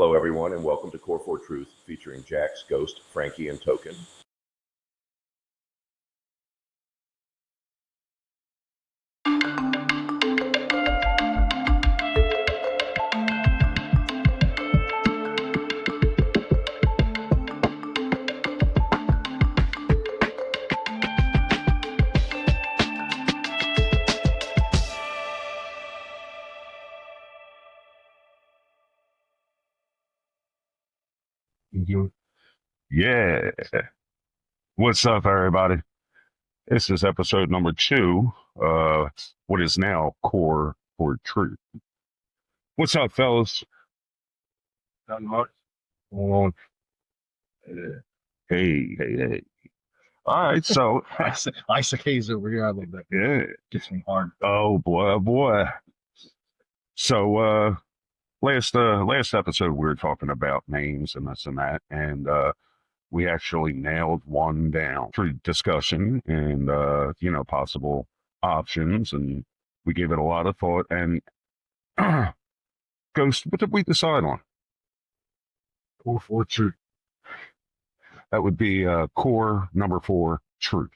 Hello, everyone, and welcome to CORE4TRUTH, featuring Jax, Ghost, Frankie, and Token. Yeah. What's up, everybody? This is episode number 2, what is now Core for Truth. What's up, fellas? Nothing much. Hold Hey. All right, so, on. Ice case over here. I love that. yeah. Gets me hard. Oh, boy. So, last episode, we were talking about names and this and that, and, we actually nailed one down through discussion and, possible options, and we gave it a lot of thought. And Ghost, what did we decide on? CORE4TRUTH. That would be core number 4, truth.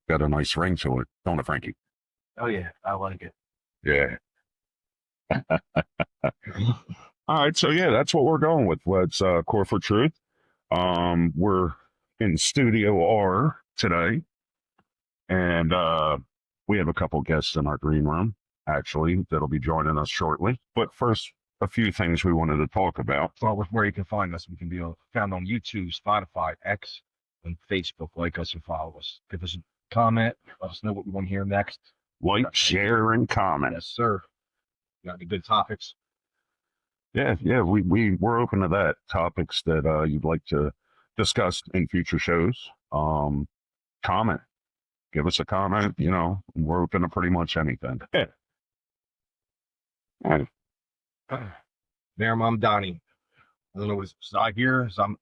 Got a nice ring to it, don't it, Frankie? Oh yeah, I like it. Yeah. All right, so yeah, that's what we're going with. Let's Core for Truth. We're in Studio R today, and we have a couple guests in our green room, actually, that'll be joining us shortly. But first, a few things we wanted to talk about. Start with where you can find us. We can be found on YouTube, Spotify, X, and Facebook. Like us and follow us. Give us a comment. Let us know what we want to hear next. Like, share, and comment. Yes, sir. Got any good topics? Yeah, we're open to that. Topics that you'd like to discuss in future shows. Comment. Give us a comment. We're open to pretty much anything. Yeah. All right. There, Mom Donnie. I don't know, is I here? Some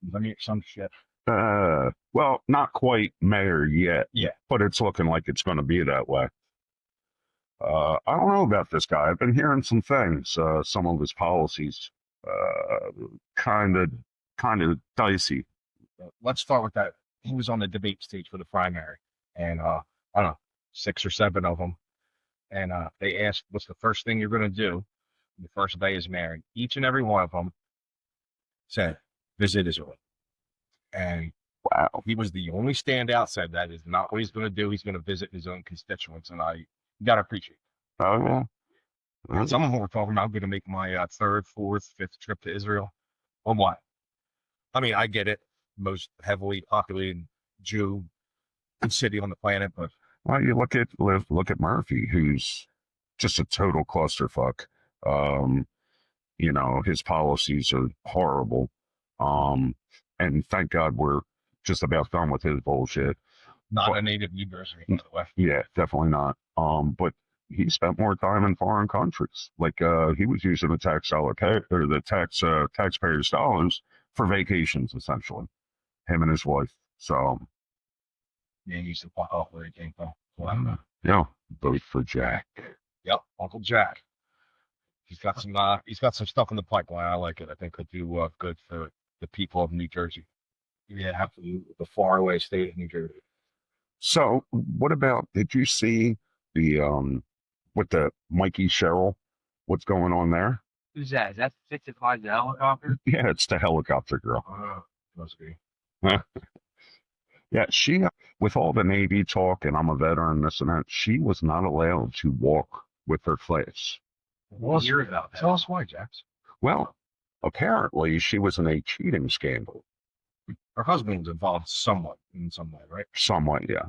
shit. Well, not quite mayor yet. Yeah. But it's looking like it's going to be that way. I don't know about this guy. I've been hearing some things. Some of his policies, kind of dicey. Let's start with that. He was on the debate stage for the primary, and I don't know, 6 or 7 of them. And they asked, "What's the first thing you're going to do the first day is married?" Each and every one of them said, "Visit Israel." And wow, he was the only standout. Said that is not what he's going to do. He's going to visit his own constituents, and I got to appreciate it. Oh yeah. And some of them were talking about, "I'm going to make my 3rd, 4th, 5th trip to Israel." Well, what? I mean, I get it. Most heavily populated Jew city on the planet, but well, you look at Murphy, who's just a total clusterfuck. His policies are horrible. And thank God we're just about done with his bullshit. Not a native New Jersey, by the way. Yeah, definitely not. But he spent more time in foreign countries. Like he was using the taxpayers' dollars for vacations, essentially. Him and his wife. So yeah, he used to walk off where he came from. Well, yeah, vote for Jack. Yep, Uncle Jack. He's got some stuff in the pipeline. I like it. I think could do good for the people of New Jersey. Yeah, absolutely. The faraway state of New Jersey. So, what about? Did you see the with the Mikey Sherrill? What's going on there? Who's that? Is that 55 the helicopter? Yeah, it's the helicopter girl. Must be. Yeah, she, with all the Navy talk, and I'm a veteran, this and that, she was not allowed to walk with her class. We'll hear about that. Tell us why, Jax. Well, apparently she was in a cheating scandal. Her husband's involved somewhat in some way, right? Somewhat, yeah.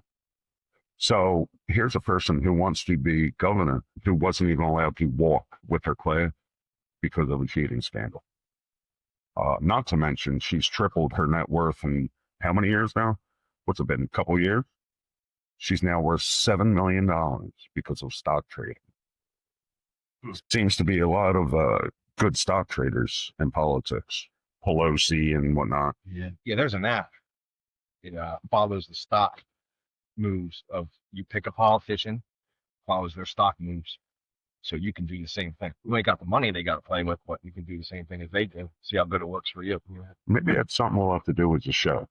So here's a person who wants to be governor who wasn't even allowed to walk with her class because of a cheating scandal. Not to mention, she's tripled her net worth in how many years now? What's it been, a couple years? She's now worth $7 million because of stock trading. Seems to be a lot of good stock traders in politics. Pelosi and whatnot. Yeah, there's an app. It follows the stock moves of, you pick a politician, follows their stock moves. So you can do the same thing. You ain't got the money they got to play with, but you can do the same thing as they do. See how good it works for you. Maybe it's something we'll have to do as a show.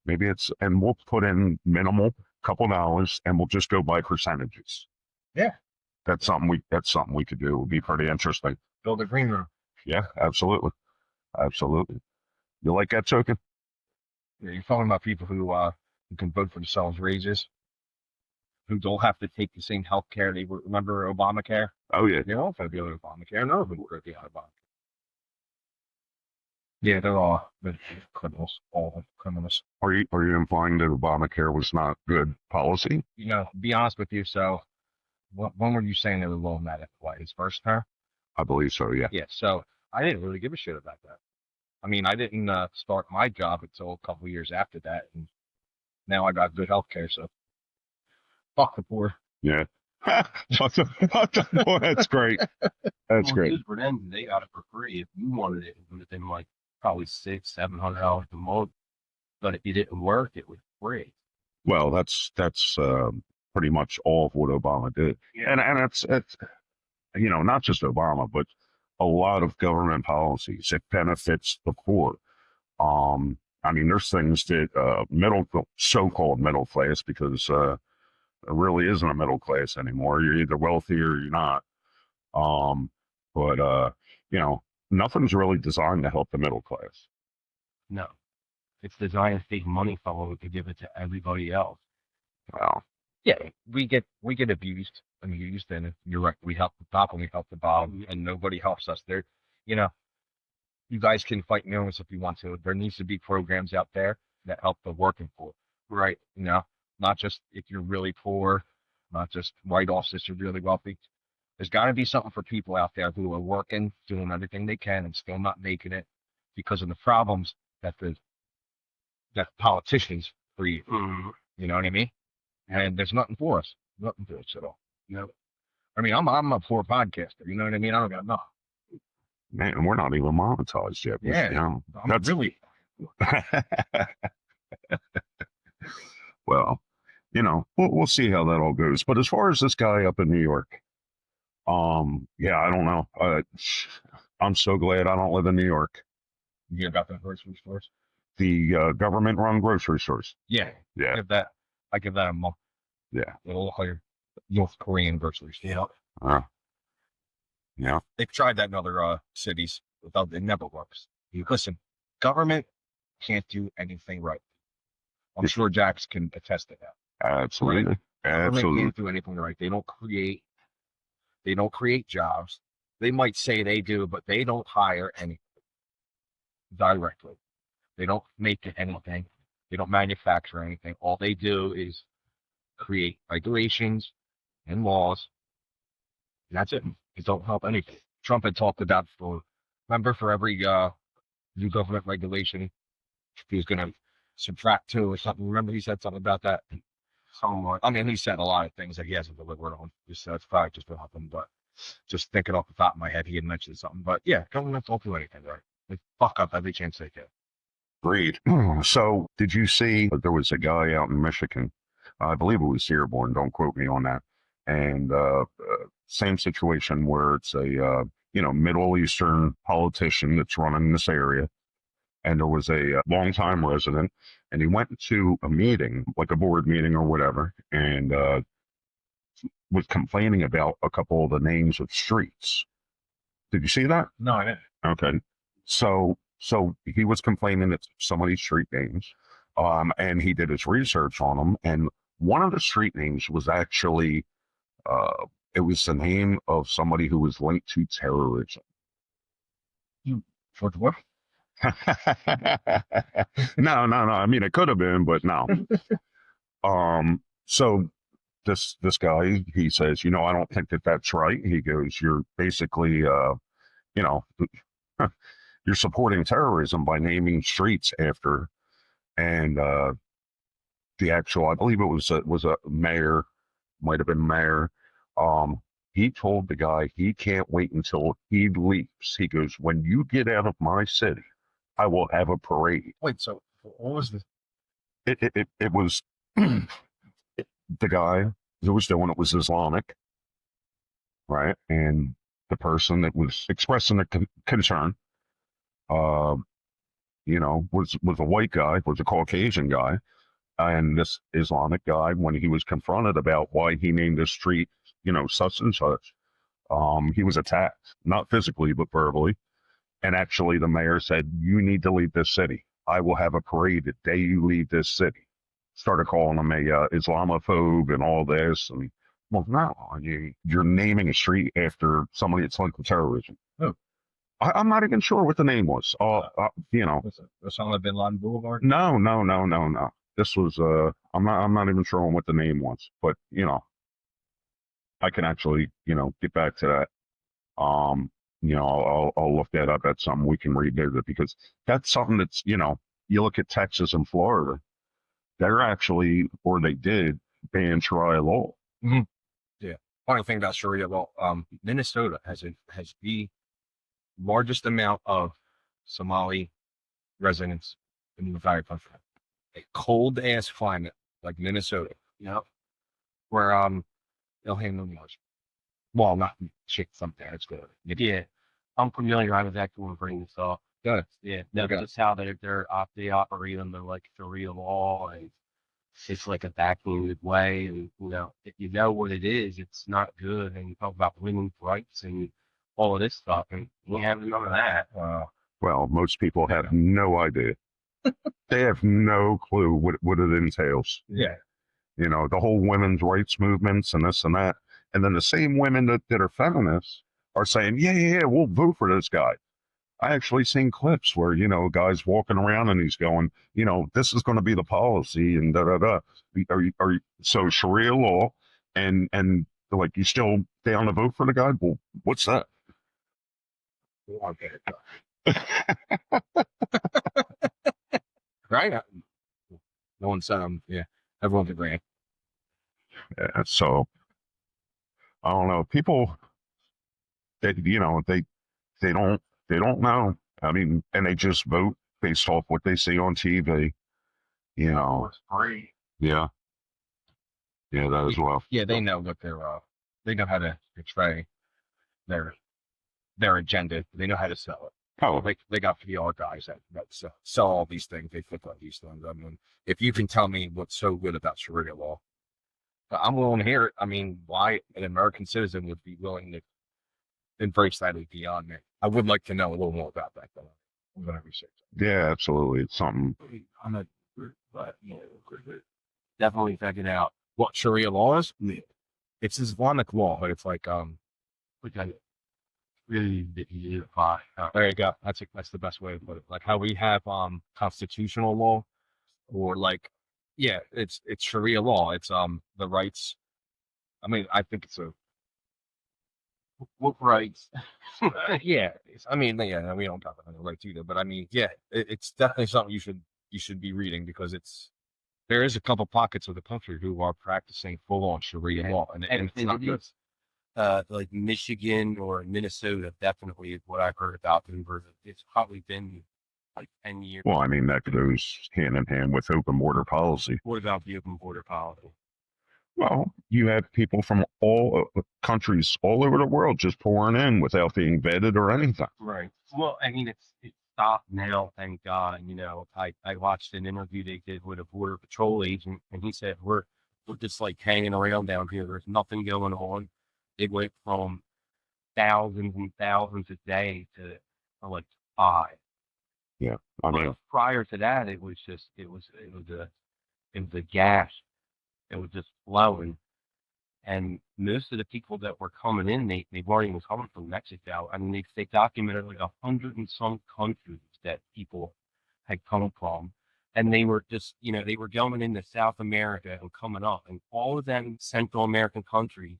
Maybe it's, and we'll put in minimal, couple dollars, and we'll just go by percentages. Yeah. That's something we could do. It would be pretty interesting. Build a green room. Yeah, absolutely. Absolutely. You like that, Token? Yeah, you're talking about people who can vote for themselves raises, who don't have to take the same health care they were. Remember Obamacare? Oh, yeah. They don't have to be on Obamacare. None of them were be on Obamacare. Yeah, they're all criminals, all criminals. Are you implying that Obamacare was not good policy? You know, be honest with you. So, when were you saying they were rolling that? What, his first term? I believe so, yeah. Yeah. So I didn't really give a shit about that. I mean, I didn't start my job until a couple years after that, and now I got good health care. So, fuck the poor. Yeah. Boy, that's great. That's great. For them, they got it for free. If you wanted it, it would have been like probably $600-700 a month. But if you didn't work, it was free. Well, that's pretty much all of what Obama did. Yeah. And it's not just Obama, but a lot of government policies. It benefits the poor. I mean, there's things that so-called middle class, because there really isn't a middle class anymore. You're either wealthy or you're not. But nothing's really designed to help the middle class. No. It's designed to take money from to give it to everybody else. Well, Yeah, we get abused and used, and you're right. We help the top and we help the bottom, and nobody helps us. There, you guys can fight millions if you want to. There needs to be programs out there that help the working poor, right? Not just if you're really poor, not just write-offs if you're really wealthy. There's got to be something for people out there who are working, doing everything they can, and still not making it because of the problems that politicians create. You know what I mean? And there's nothing for us. Nothing for us at all. I mean, I'm a poor podcaster. You know what I mean? I don't got nothing. man, we're not even monetized yet. Yeah, That's really. Well, we'll see how that all goes. But as far as this guy up in New York, yeah, I don't know. I'm so glad I don't live in New York. You hear about that grocery stores? The government-run grocery stores. Yeah. Yeah. I give that a month. Yeah. It'll look like North Korean grocery store. Yeah. Yeah. They've tried that in other cities. It never works. Listen, government can't do anything right. I'm sure Jax can attest to that. Absolutely. Right? Government Absolutely. can't do anything right. They don't create jobs. They might say they do, but they don't hire anything directly. They don't make anything. They don't manufacture anything. All they do is create regulations and laws. And that's it. It don't help anything. Trump had talked about remember for every new government regulation, he was going to subtract 2 or something. Remember he said something about that? Somewhat. I mean, he said a lot of things that he hasn't delivered on. That's probably just about him, but just thinking off the top of my head, he had mentioned something. But yeah, government don't do anything right. They fuck up every chance they get. Agreed. So, did you see there was a guy out in Michigan? I believe it was Dearborn. Don't quote me on that. And same situation where it's a Middle Eastern politician that's running this area, and there was a longtime resident, and he went to a meeting, like a board meeting or whatever, and was complaining about a couple of the names of streets. Did you see that? No, I didn't. Okay. So he was complaining that some of these street names, and he did his research on them, and one of the street names was actually, it was the name of somebody who was linked to terrorism. George Bush? No. I mean, it could have been, but no. So this guy, he says, I don't think that that's right. He goes, you're basically, you're supporting terrorism by naming streets after, and the actual, I believe it was a mayor, might have been mayor. He told the guy he can't wait until he leaves. He goes, when you get out of my city, I will have a parade. Wait, so what was this? It was the guy who was doing it was Islamic. right? And the person that was expressing the concern, uh, was a white guy, was a Caucasian guy. And this Islamic guy, when he was confronted about why he named this street, such and such, he was attacked, not physically, but verbally. And actually, the mayor said, "You need to leave this city. I will have a parade the day you leave this city." Started calling him a Islamophobe and all this. And, well, no, you're naming a street after somebody that's linked with terrorism. Oh. I'm not even sure what the name was. Osama bin Laden Boulevard? No, no, no, no, no. This was I'm not even sure what the name was, but I can actually get back to that. I'll look that up. That's something we can revisit, because that's something that's you look at Texas and Florida, they're actually, or they did, ban Sharia law. Mm-hmm. Yeah. Funny thing about Sharia law, Minnesota has the largest amount of Somali residents in the entire country. A cold ass climate like Minnesota. Yep. Where they'll handle much. Well, not chicks up there. It's good. Yeah. I'm familiar. I was actually going to bring this up. Good. Yeah. That's just how they operate under like Sharia law, and it's like a backhanded way. And if you know what it is, it's not good. And you talk about women's rights and all of this stuff, and we have none of that. Well, most people have no idea. They have no clue what it entails. Yeah. The whole women's rights movements and this and that. And then the same women that are feminists are saying, yeah, we'll vote for this guy. I actually seen clips where, a guy's walking around and he's going, this is going to be the policy and da da da. So Sharia law and they're like, you still down to vote for the guy? Well, what's that? Right? No one's everyone's agreeing. Yeah, so I don't know. People, they don't know. I mean, and they just vote based off what they see on TV. It's free. Yeah, that as well. Yeah, they know what they know how to portray their agenda. They know how to sell it. Oh, They got PR guys that sell all these things. They flip on these things. I mean, if you can tell me what's so good about Sharia law, I'm willing to hear it. I mean, why an American citizen would be willing to embrace that is beyond me. I would like to know a little more about that, though. I'm going to research it. yeah, absolutely. It's something. I'm not, but definitely check it out. What Sharia law is? Yeah. It's Islamic law, but it's like Which I really didn't find. There you go. That's the best way to put it. Like how we have constitutional law, or it's Sharia law. It's the rights. I mean, I think it's a What rights? yeah. We don't talk about the rights either, but I mean, yeah, it's definitely something you should be reading, because there is a couple pockets of the country who are practicing full on Sharia law, and it's not good. Like Michigan or Minnesota, definitely is what I've heard about them. It's probably been like 10 years. Well, I mean, that goes hand in hand with open border policy. What about the open border policy? Well, you have people from all countries all over the world just pouring in without being vetted or anything. Right. Well, I mean, it's stopped now, thank God. I watched an interview they did with a border patrol agent, and he said we're just like hanging around down here. There's nothing going on. It went from thousands and thousands a day to like 5. Yeah, I mean, prior to that, it was a gas. It was just flowing, and most of the people that were coming in, they weren't even coming from Mexico. I mean, they documented like 100 and some countries that people had come from, and they were just they were going into South America and coming up, and all of them Central American countries.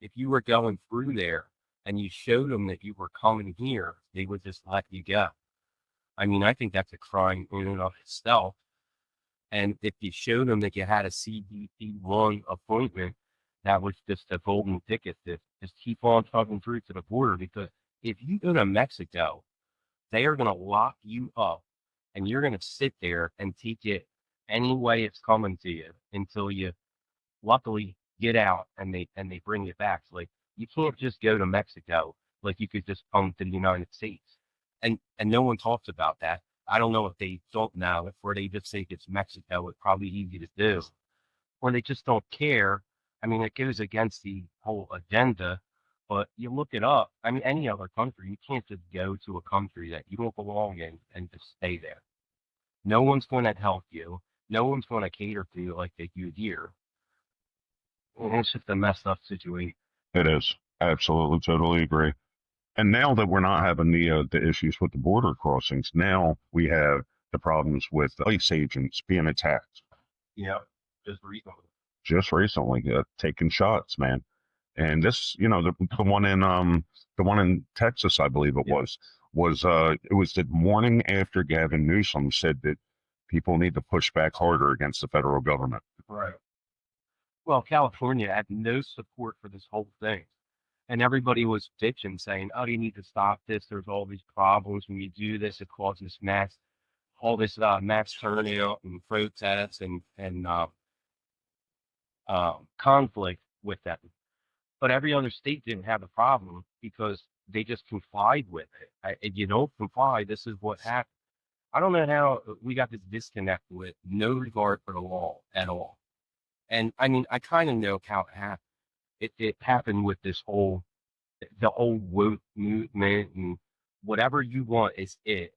If you were going through there and you showed them that you were coming here, they would just let you go. I mean, I think that's a crime in and of itself. And if you showed them that you had a CDC-1 appointment, that was just a golden ticket to just keep on trucking through to the border. Because if you go to Mexico, they are going to lock you up, and you're going to sit there and take it any way it's coming to you until you luckily get out and they bring you back. So like You can't just go to Mexico like you could just come to the United States. And no one talks about that. I don't know if they don't know, if or they just think it's Mexico, it's probably easy to do, or they just don't care. I mean, it goes against the whole agenda, but you look it up. I mean, any other country, you can't just go to a country that you don't belong in and just stay there. No one's going to help you. No one's going to cater to you like they do here. And it's just a messed up situation. It is. Absolutely, totally agree. And now that we're not having the issues with the border crossings, now we have the problems with ICE agents being attacked. Yeah, just recently. Just recently, taking shots, man. And this, the one in Texas, I believe it Yeah. was it was the morning after Gavin Newsom said that people need to push back harder against the federal government. Right. Well, California had no support for this whole thing. And everybody was bitching, saying, "Oh, you need to stop this. There's all these problems when you do this. It causes all this mass turnout and protests and conflict with them." But every other state didn't have a problem because they just complied with it. If you don't comply, this is what happened. I don't know how we got this disconnect with no regard for the law at all. And I mean, I kind of know how it happened. It happened with the whole woke movement and whatever you want is it.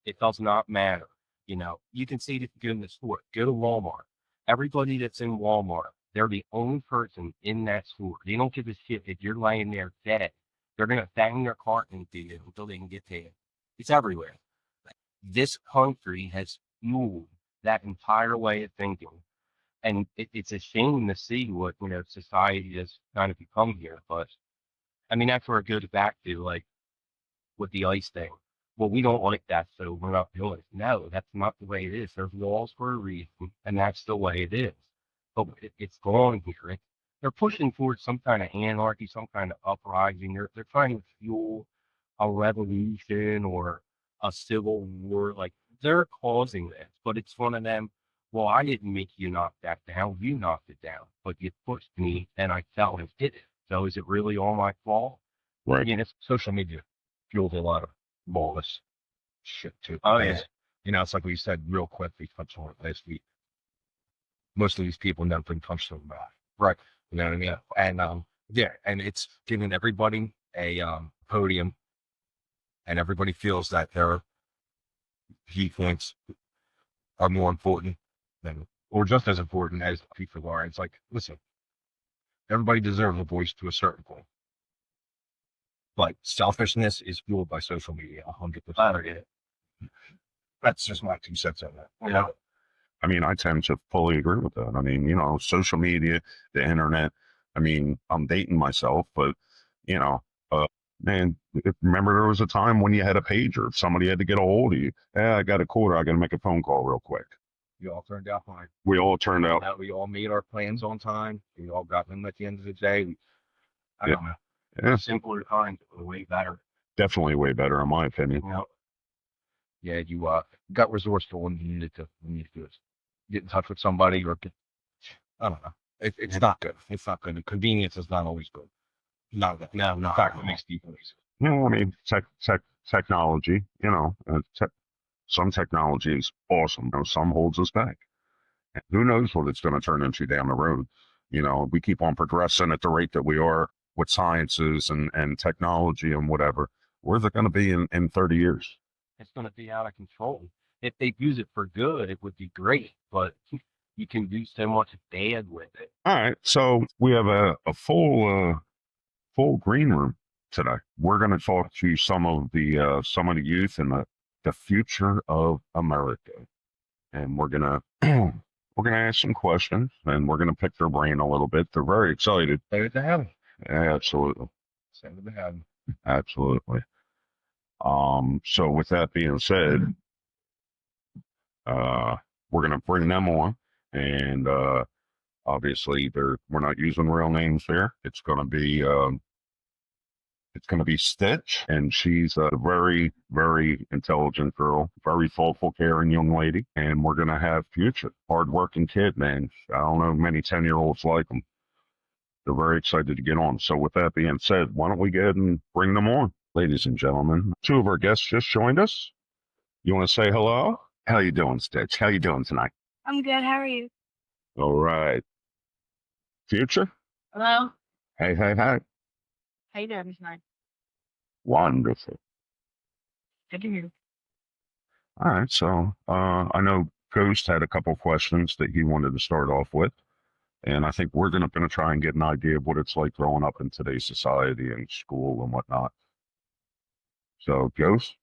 It does not matter. You can see it if you go in the store. Go to Walmart. Everybody that's in Walmart, they're the only person in that store. They don't give a shit if you're laying there dead. They're gonna bang their cart into you until they can get to you. It's everywhere. This country has fueled that entire way of thinking. And it's a shame to see what, society has kind of become here. But I mean, that's where it goes back to, like, with the ICE thing. Well, we don't like that, so we're not doing it. No, that's not the way it is. There's laws for a reason, and that's the way it is. But it's gone here. They're pushing towards some kind of anarchy, some kind of uprising. They're trying to fuel a revolution or a civil war. Like, they're causing this, but it's one of them. Well, I didn't make you knock that down. You knocked it down, but you pushed me, and I fell and did it. So is it really all my fault? Right. Social media fuels a lot of lawless shit too. Oh, Because, it's like we said real quick, we touched on it last week. Most of these people never been touched on about. Right. You know what I mean? And and it's giving everybody a podium, and everybody feels that their viewpoints are more important than, or just as important as people are. It's like, listen, everybody deserves a voice to a certain point. But selfishness is fueled by social media, 100%. Yeah. That's just my 2 cents on that. I mean, I tend to fully agree with that. I mean, social media, the internet. I mean, I'm dating myself, but man, remember there was a time when you had a pager. If somebody had to get a hold of you, I got a quarter. I got to make a phone call real quick. We all turned out fine. We all turned out. We all made our plans on time. We all got them at the end of the day. I Yeah. don't know. Yeah, Simpler times were way better. definitely way better in my opinion. Yeah, you got resourceful when you needed to get in touch with somebody or I don't know. It's not good. It's not good. Convenience is not always good. No. In fact, it makes people easy. I mean, technology. Some technology is awesome. Some holds us back. And who knows what it's going to turn into down the road? We keep on progressing at the rate that we are with sciences and technology and whatever. Where's it going to be in 30 years? It's going to be out of control. If they use it for good, it would be great, but you can do so much bad with it. All right. So we have a full green room today. We're going to talk to some of the youth and the future of America, and we're gonna ask some questions, and we're gonna pick their brain a little bit. They're very excited. Excited to have them. Absolutely, Excited to have them. absolutely. So with that being said, we're gonna bring them on, and obviously we're not using real names here. It's gonna be Stitch, and she's a very, very intelligent girl, very thoughtful, caring young lady. And we're going to have Future, hardworking kid, man. I don't know many 10-year-olds like him. They're very excited to get on. So with that being said, why don't we go ahead and bring them on, ladies and gentlemen? Two of our guests just joined us. You want to say hello? How you doing, Stitch? How you doing tonight? I'm good. How are you? All right. Future? Hello. Hey, hey, hey. How you doing tonight? Wonderful. Good to hear you. All right. So I know Ghost had a couple questions that he wanted to start off with. And I think we're going to try and get an idea of what it's like growing up in today's society and school and whatnot. So, Ghost,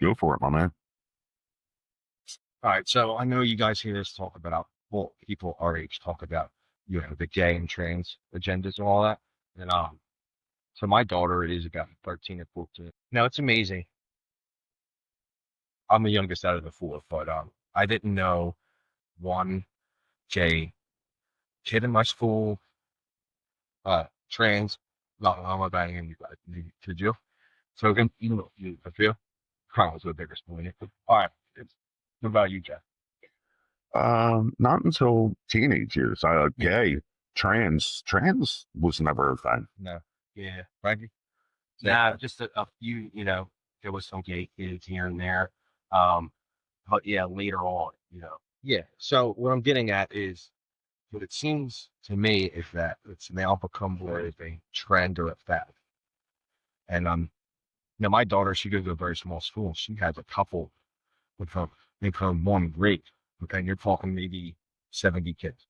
go for it, my man. All right, so I know you guys hear us talk about, well, people our age talk about, the gay and trans agendas and all that. And so my daughter is about 13 or 14. Now it's amazing. I'm the youngest out of the four, but I didn't know one gay kid in my school, trans. No, I'm not banging you guys. Could you? So you a few. Crown was the biggest point. All right, what about you, Jeff? Not until teenage years. Yeah. Gay, trans was never a thing. No. Yeah, Frankie. Nah, just a few, there was some gay kids here and there. But yeah, later on, Yeah. So what I'm getting at is, what it seems to me is that it's now become more of a trend or a fad. And my daughter, she goes to a very small school. She has a couple with her, they call them one grade. Okay, and you're talking maybe 70 kids.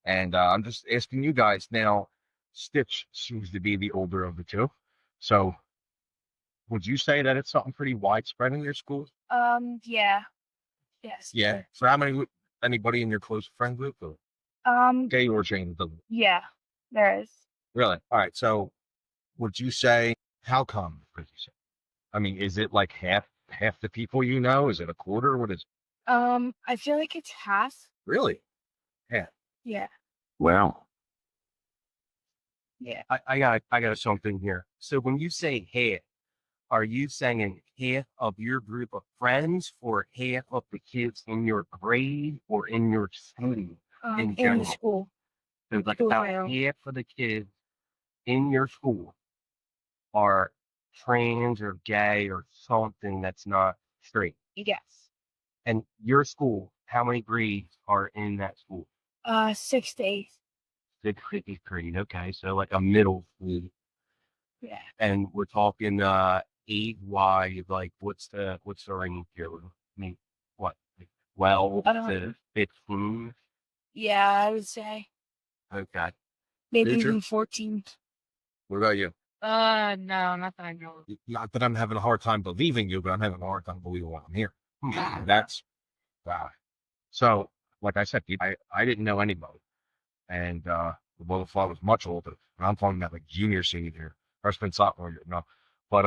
And I'm just asking you guys now. Stitch seems to be the older of the two. So would you say that it's something pretty widespread in your schools? Yeah. Yes. Yeah. So how many? Anybody in your close friend group? Or gay or trans? Yeah, there is. Really? All right. So would you say, how come? Would you say? I mean, is it like half the people you know? Is it a quarter? What is? I feel like it's half. Really? Yeah. Yeah. Well, Yeah. I got something here. So when you say half, are you saying half of your group of friends or half of the kids in your grade or in your school? In general? school. So like School about now. half of the kids in your school are trans or gay or something that's not straight. Yes. And your school, how many grades are in that school? 6 to 8. Sixth, eighth grade. Okay, so like a middle school. Yeah. And we're talking age-wise, like what's the range here? I mean, what, like 12 to 15? Yeah, I would say Okay. maybe Future? even 14. What about you? No, not that I know. Not that I'm having a hard time believing you, but I'm having a hard time believing what I'm hearing. That's wow. So, like I said, I didn't know anybody, and well, if I was much older, and I'm talking about like junior, senior year, freshman, sophomore year, no. But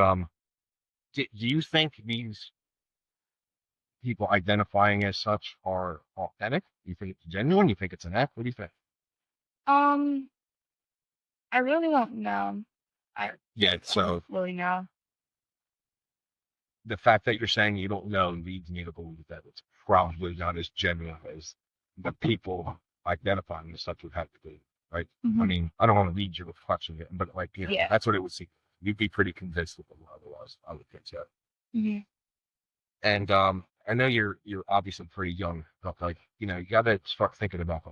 do you think these people identifying as such are authentic? You think it's genuine? You think it's an act? What do you think? I really don't know. Yeah. So Really know. the fact that you're saying you don't know leads me to believe that it's probably not as genuine as the people identifying as such would have to be, right? I mean, I don't want to lead you with questioning it, but like, Yeah. that's what it would seem. You'd be pretty convinced of it otherwise, I would think so. Mm-hmm. And I know you're obviously pretty young, but like, you got to start thinking about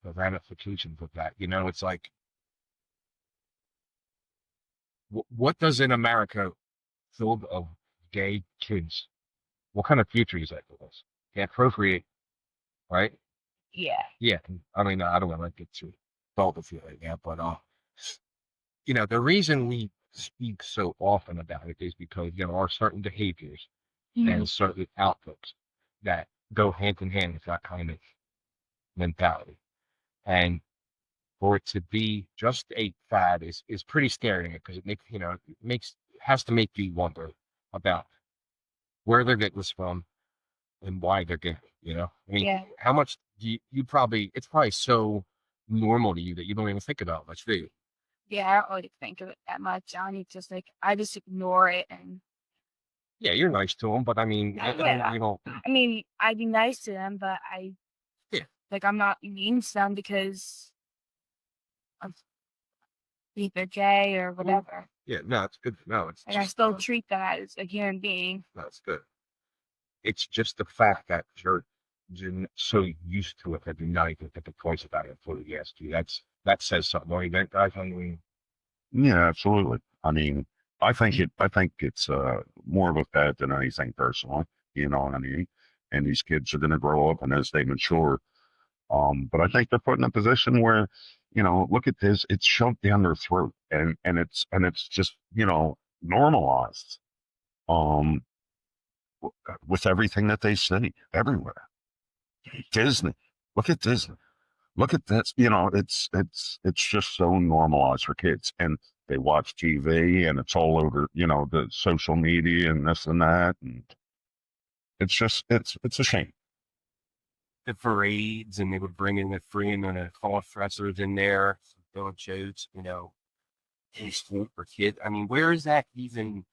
the ramifications of that. It's like, what does in America filled of gay kids? What kind of future is that for us? Can't procreate, right? Yeah. Yeah. I mean, I don't want to get too bold with you right now, but the reason we speak so often about it is because there are certain behaviors and certain outlooks that go hand in hand with that kind of mentality. And for it to be just a fad is pretty scary because it has to make you wonder about where they're getting this from and why they're getting it, I mean, Yeah. how much do you probably, it's probably so normal to you that you don't even think about it much, do you? Yeah, I don't really think of it that much. I just ignore it, and Yeah, you're nice to them, but I mean, Yeah. you know, I mean, I'd be nice to them, but Yeah. I'm not mean to them because either gay or whatever. Yeah, no, it's good. No, it's Like I just, still treat them as a human being. that's good. It's just the fact that you're so used to it that you're not even thinking twice about it before you ask you. That says something. Don't you think, guys? I mean, Yeah, absolutely. I mean, I think it's more of a fad than anything personally. You know what I mean? And these kids are going to grow up, and as they mature, but I think they're put in a position where, look at this, it's shoved down their throat, and it's just normalized. Um, with everything that they see everywhere. Disney, look at Disney. Look at this. It's just so normalized for kids, and they watch TV, and it's all over. The social media and this and that, and it's a shame. The parades, and they would bring in the free and the cross-dressers in there, doing shows, in school for kids. I mean, where is that even?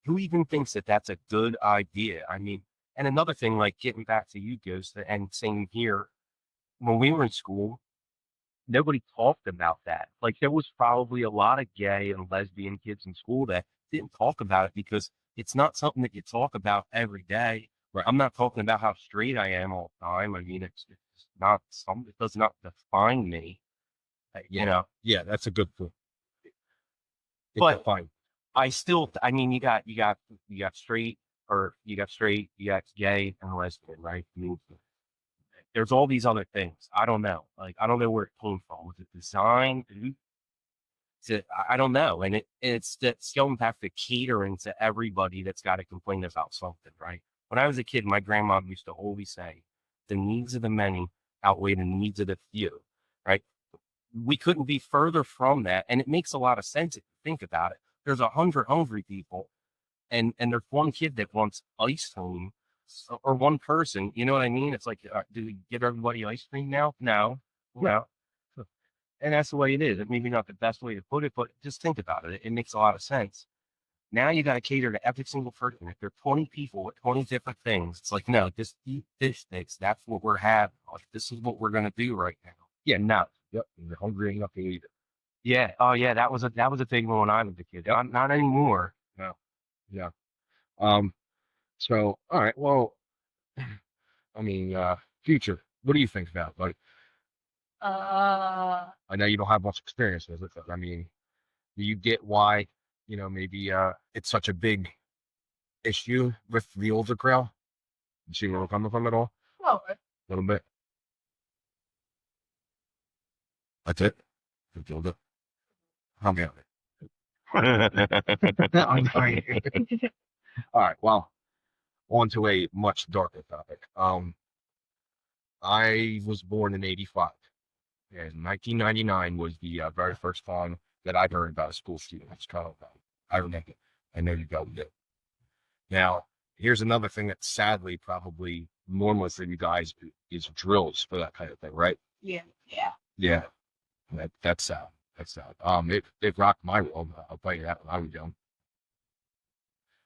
Who even thinks that that's a good idea? I mean, and another thing, like getting back to you, Ghost, and same here, when we were in school, nobody talked about that. Like there was probably a lot of gay and lesbian kids in school that didn't talk about it because it's not something that you talk about every day. Right. I'm not talking about how straight I am all the time. I mean, it's not something, it does not define me, yeah, that's a good point. But Fine. I mean, you got straight, you got gay and lesbian, right? I mean, there's all these other things. I don't know. Like, I don't know where it came from. Was it design? I don't know. And it's going back to catering to everybody that's got to complain about something, right? When I was a kid, my grandma used to always say, the needs of the many outweigh the needs of the few, right? We couldn't be further from that. And it makes a lot of sense if you think about it. There's 100 hungry people, and there's one kid that wants ice cream, or one person. You know what I mean? It's like, do we give everybody ice cream now? No, no. And that's the way it is. It maybe not the best way to put it, but just think about it. It makes a lot of sense. Now you got to cater to every single person. If there are 20 people with 20 different things, it's like, no, just eat fish sticks. That's what we're having. Like, this is what we're going to do right now. Yeah, no. Yep. You're hungry enough to eat it. Yeah. Oh, yeah. That was a thing when I was a kid. Not anymore. No. Yeah. So, all right. Well, I mean, future. What do you think about it, buddy? I know you don't have much experience with it, but I mean, do you get why, maybe it's such a big issue with the older crowd? You see where we're coming from at all? Well, A little bit. That's it. Good deal. How many of it? I'm sorry. All right. Well, on to a much darker topic. I was born in '85, and 1999 was the very first time that I heard about a school shooting. It's kind of, I remember. I know you guys did. Now, here's another thing that sadly probably normal for you guys is drills for that kind of thing, right? yeah. Yeah, that's sad. That's sad. It rocked my world. I'll tell you that when I was young.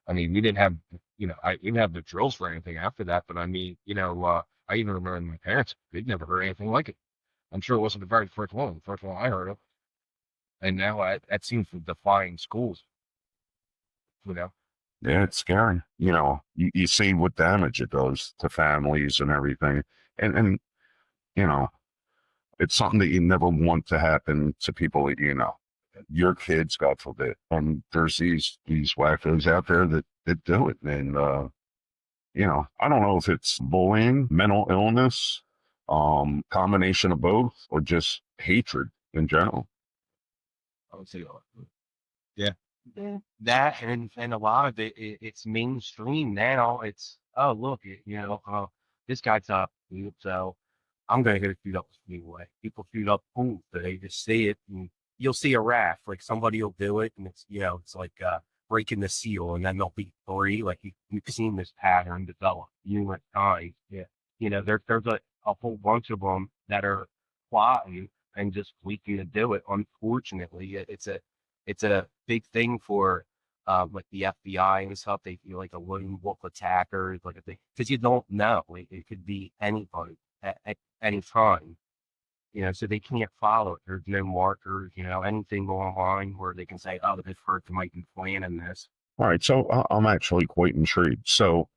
I mean, we didn't have, we didn't have the drills for anything after that. But I mean, I even remember my parents, they'd never heard anything like it. I'm sure it wasn't the very first one. The first one I heard of. And now that seems to define schools. You know. Yeah, it's scary. You see what damage it does to families and everything, and you know, it's something that you never want to happen to people that your kids, God forbid. And there's these wackos out there that do it, and I don't know if it's bullying, mental illness, combination of both, or just hatred in general. I would say, yeah. That and a lot of it's mainstream now. It's, oh, look, this guy's up, so I'm gonna get a shoot up anyway. People shoot up pools, so they just see it, and you'll see a raft. Like somebody will do it, and it's like breaking the seal, and then there'll be three. Like you've seen this pattern develop numerous times. Yeah. There's a whole bunch of them that are plotting and just weakening to do it. Unfortunately, it's a big thing for like the FBI and stuff. They feel like a lone wolf attacker is like a thing because you don't know. It could be anybody at any time. So they can't follow it. There's no markers, anything online where they can say, oh, this person might be planning this. All right, so I'm actually quite intrigued. So,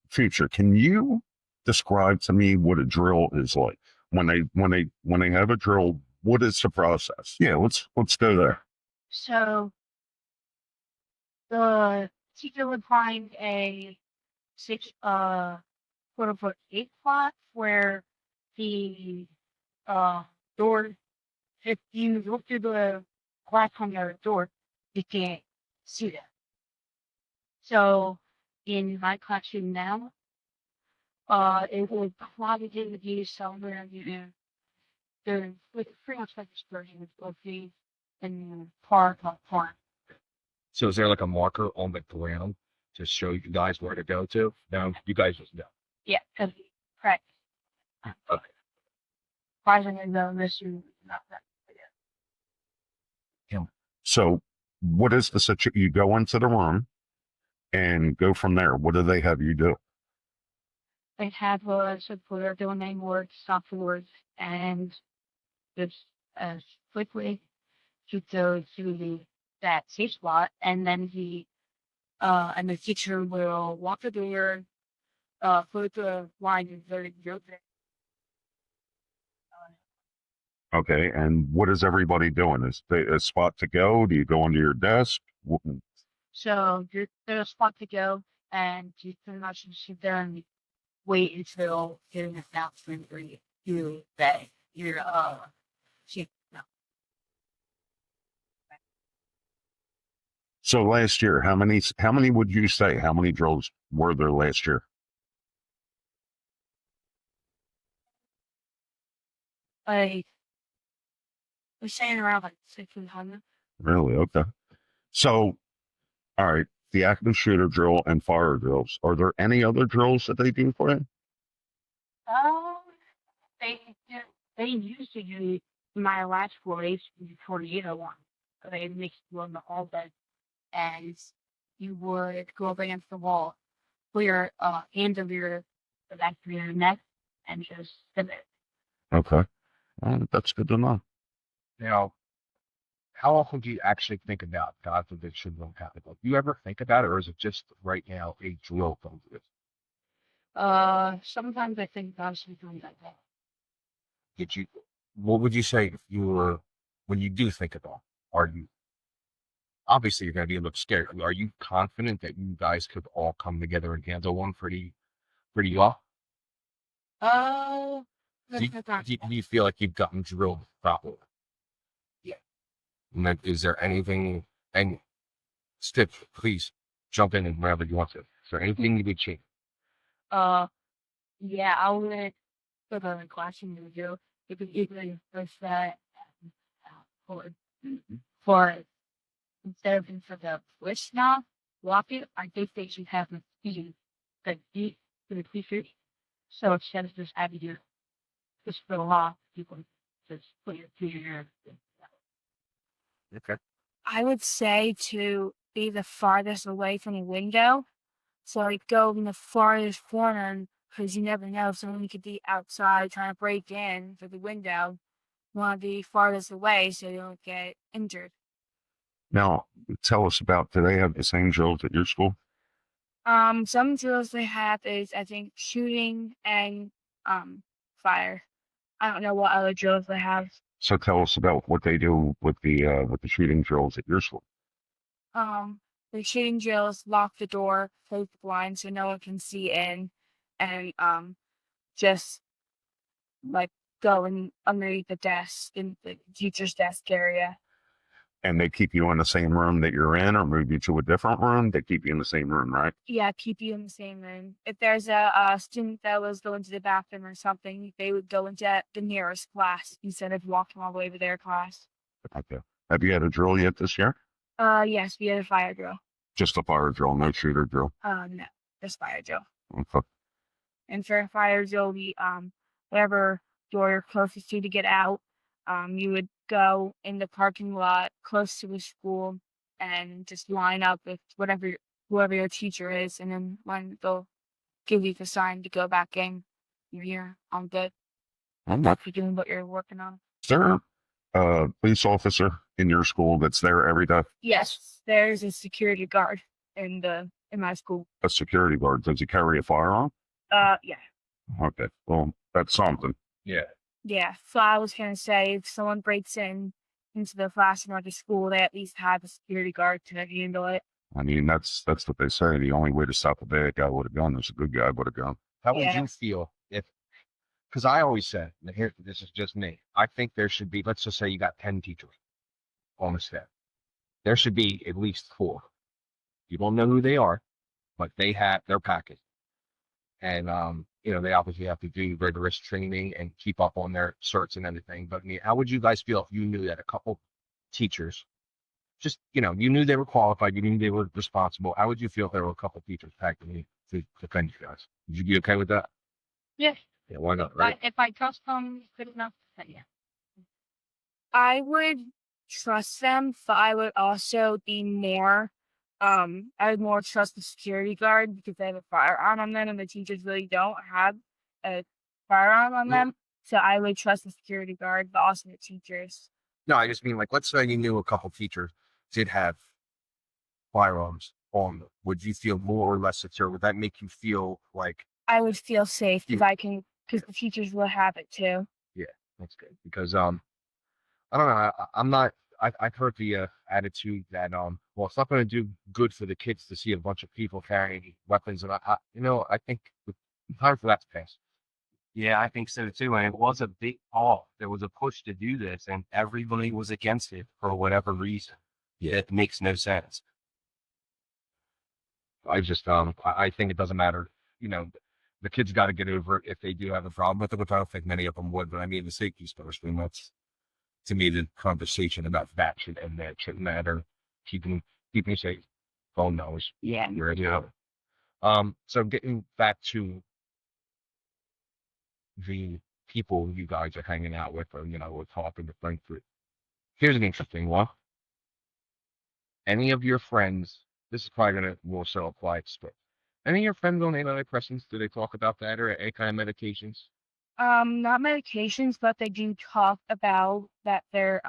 future, can you describe to me what a drill is like? When they have a drill, what is the process? Yeah, let's go there. So the teacher would find a six quote unquote eight plot where the door, if you look through the glass on the door, you can't see that. So in my classroom now, it would probably be somewhere the with pretty much like this version of the in park on farm. So is there like a marker on the ground to show you guys where to go to? No, you guys just know. Yeah, correct. Okay. Surprisingly though, this year not that. So, what is the situation? You go into the room and go from there. What do they have you do? They have so for doing name words, stop words, and just as quickly to go to that safe spot, and then the teacher will walk the door, put the line in very good. Okay, and what is everybody doing? Is there a spot to go? Do you go into your desk? So there's a spot to go, and you pretty much just sit there and wait until getting an announcement for you that you're she, no. So last year, how many would you say? How many drills were there last year? Like we're saying around like 600. Really? Okay. So, all right, the active shooter drill and fire drills. Are there any other drills that they do for you? Um, they they used to do my last school. They used to do 4801. They mixed one all that, and you would go up against the wall, put your hands over your the back of your neck, and just sit it. Okay. That's good to know. Now, how often do you actually think about God forbid should one happen? Do you ever think about it, or is it just right now a drill thing? Sometimes I think about something like that. Did you? What would you say if you were when you do think about? Are you obviously you're going to be a little scared? Are you confident that you guys could all come together and handle one pretty well? Uh, Do you, that's not. do you feel like you've gotten drilled properly? Yeah. And then, is there anything? And Stitch, please jump in and wherever you want to. Is there anything you would change? Uh, yeah, I would for the classroom review. It could either push that for for instead of for the push knob, lock it. I think they should have the speed, the beat for the teacher. So instead of just having you just for the lock, you can just put your finger. Okay. I would say to be the farthest away from the window. So like go in the farthest corner because you never know if someone could be outside trying to break in through the window. You want to be farthest away so you don't get injured. Now, tell us about. Do they have the same drills at your school? Some drills they have is I think shooting and fire. I don't know what other drills they have. So tell us about what they do with the shooting drills at your school. Um, the shooting drills lock the door, close the blinds so no one can see in, and just like go in underneath the desk in the teacher's desk area. And they keep you in the same room that you're in, or move you to a different room. They keep you in the same room, right? Yeah, keep you in the same room. If there's a student that was going to the bathroom or something, they would go into the nearest class instead of walking all the way to their class. Okay. Have you had a drill yet this year? Yes, we had a fire drill. Just a fire drill, no shooter drill. No, just fire drill. Okay. And for a fire drill, we whatever door you're closest to get out, you would go in the parking lot close to the school and just line up with whoever your teacher is, and then when they'll give you the sign to go back in, you're here. I'm good. I'm not. for doing what you're working on. Is there a police officer in your school that's there every day? Yes, there's a security guard in my school. A security guard. Does he carry a firearm? Yeah. Okay. Well, that's something. Yeah. Yeah. So I was gonna say, if someone breaks into the classroom or the school, they at least have a security guard to handle it. I mean, that's what they say. The only way to stop a bad guy with a gun is a good guy with a gun. How would Yeah. you feel if, because I always said, and here, this is just me, I think there should be, let's just say you got 10 teachers on the staff. There should be at least 4. You don't know who they are, but they have their packet. And, they obviously have to do rigorous training and keep up on their certs and everything. But I mean, how would you guys feel if you knew that a couple teachers, just, you knew they were qualified, you knew they were responsible. How would you feel if there were a couple teachers packing to defend you guys? Would you be okay with that? Yeah. Yeah, why not, right? If I trust them good enough, then yeah. I would trust them, but I would also be more, I would more trust the security guard because they have a firearm on them and the teachers really don't have a firearm on them. So I would trust the security guard, but also the teachers. No, I just mean, like, let's say you knew a couple teachers did have firearms on them. Would you feel more or less secure? Would that make you feel like, I would feel safe because because the teachers will have it too. yeah, that's good? Because I don't know, I'm not. I've heard the attitude that well, it's not going to do good for the kids to see a bunch of people carrying weapons, and I think it's time for that to pass. Yeah, I think so too. And it was a big call. There was a push to do this, and everybody was against it for whatever reason. Yeah. It makes no sense. I just I think it doesn't matter. The kids got to get over it if they do have a problem with it, which I don't think many of them would. But I mean, the safety's first, and that's, to me, the conversation about that should end. That shouldn't matter. Keeping safe. Phone knows. Yeah. You're ready. So getting back to the people you guys are hanging out with, or we're talking to friends with. Here's an interesting one. Any of your friends? This is probably gonna more so apply to split. Any of your friends on antidepressants? Do they talk about that or any kind of medications? Not medications, but they do talk about that they're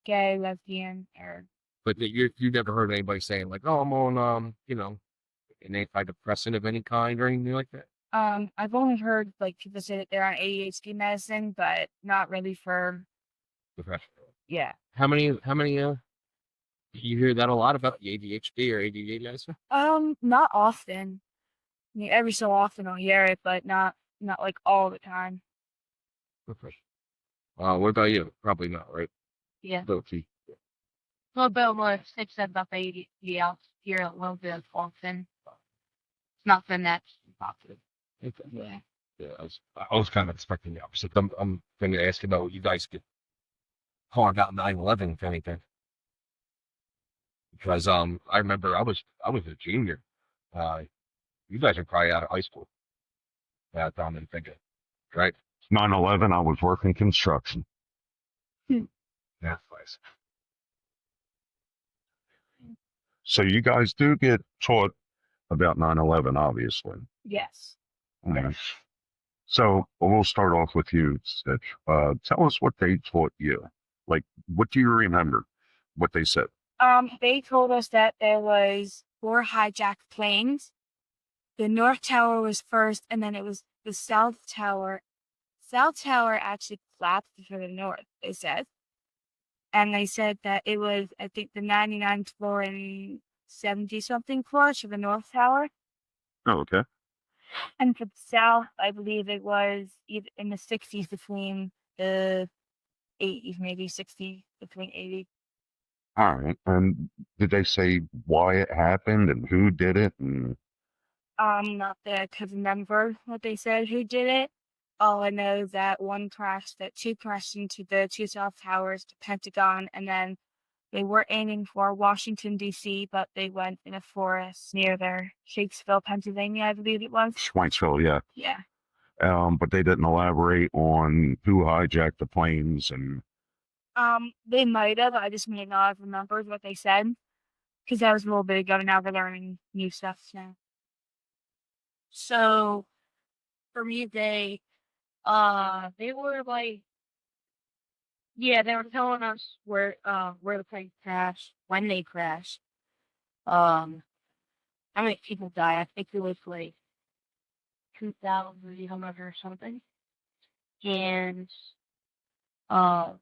gay, lesbian, or But you never heard anybody saying like, "Oh, I'm on an antidepressant of any kind" or anything like that. I've only heard like people say that they're on ADHD medicine, but not really for Depression. yeah. How many? You hear that a lot about the ADHD or ADD medicine? Not often. I mean, every so often I'll hear it, but not like all the time. Depression. What about you? Probably not, right? Yeah. Low-key. A little bit more said about the ADHD. I'll hear a little bit often. It's nothing that's popular. Okay. Yeah. Yeah, I was kind of expecting the opposite. I'm going to ask you about what you guys get harmed out 9/11, if anything. Because I remember I was a junior. You guys are probably out of high school. Yeah, I'm thinking, right? 9/11. I was working construction. Yeah, nice. So you guys do get taught about 9/11, obviously. Yes. Okay. So we'll start off with you, Stitch. Tell us what they taught you. Like, what do you remember? What they said? They told us that there was 4 hijacked planes. The North Tower was first, and then it was the South Tower. South Tower actually collapsed for the North, they said. And they said that it was, I think, the 99th floor and 70-something floors for the North Tower. Oh, okay. And for the South, I believe it was either in the 60s between the 80s, maybe 60 between 80. All right. And did they say why it happened and who did it? And Not that I could remember what they said who did it. All I know that two crashed into the 2 South Towers, the Pentagon, and then they were aiming for Washington, D.C., but they went in a forest near there, Shakespeare, Pennsylvania, I believe it was. Schweitzville, yeah. Yeah. But they didn't elaborate on who hijacked the planes and. They might have. I just may not have remembered what they said, because that was a little bit ago. Now we're learning new stuff now. So, for me, they They were like, yeah, they were telling us where the plane crashed, when they crashed, um, how many people died. I think it was like 2,300 or something. And uh,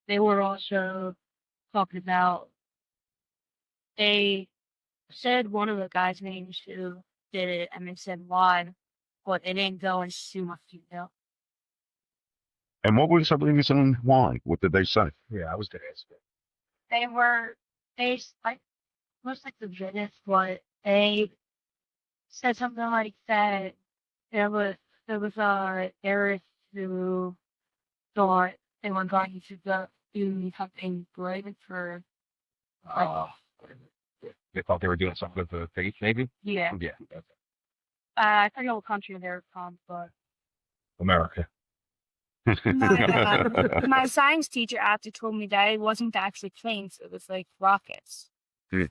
they were also talking about, they said one of the guys' names who did it, and they said why, but they didn't go into too much detail. And what was the reason why? What did they say? Yeah, I was gonna ask it. They were, like, most like the British, but they said something like that there was, terrorists who thought they were going to go do something good for, like, They thought they were doing something with the faith, maybe. yeah. Yeah. Okay. I forget what country they're from, but America. my science teacher actually told me that it wasn't actually planes, it was like rockets. Your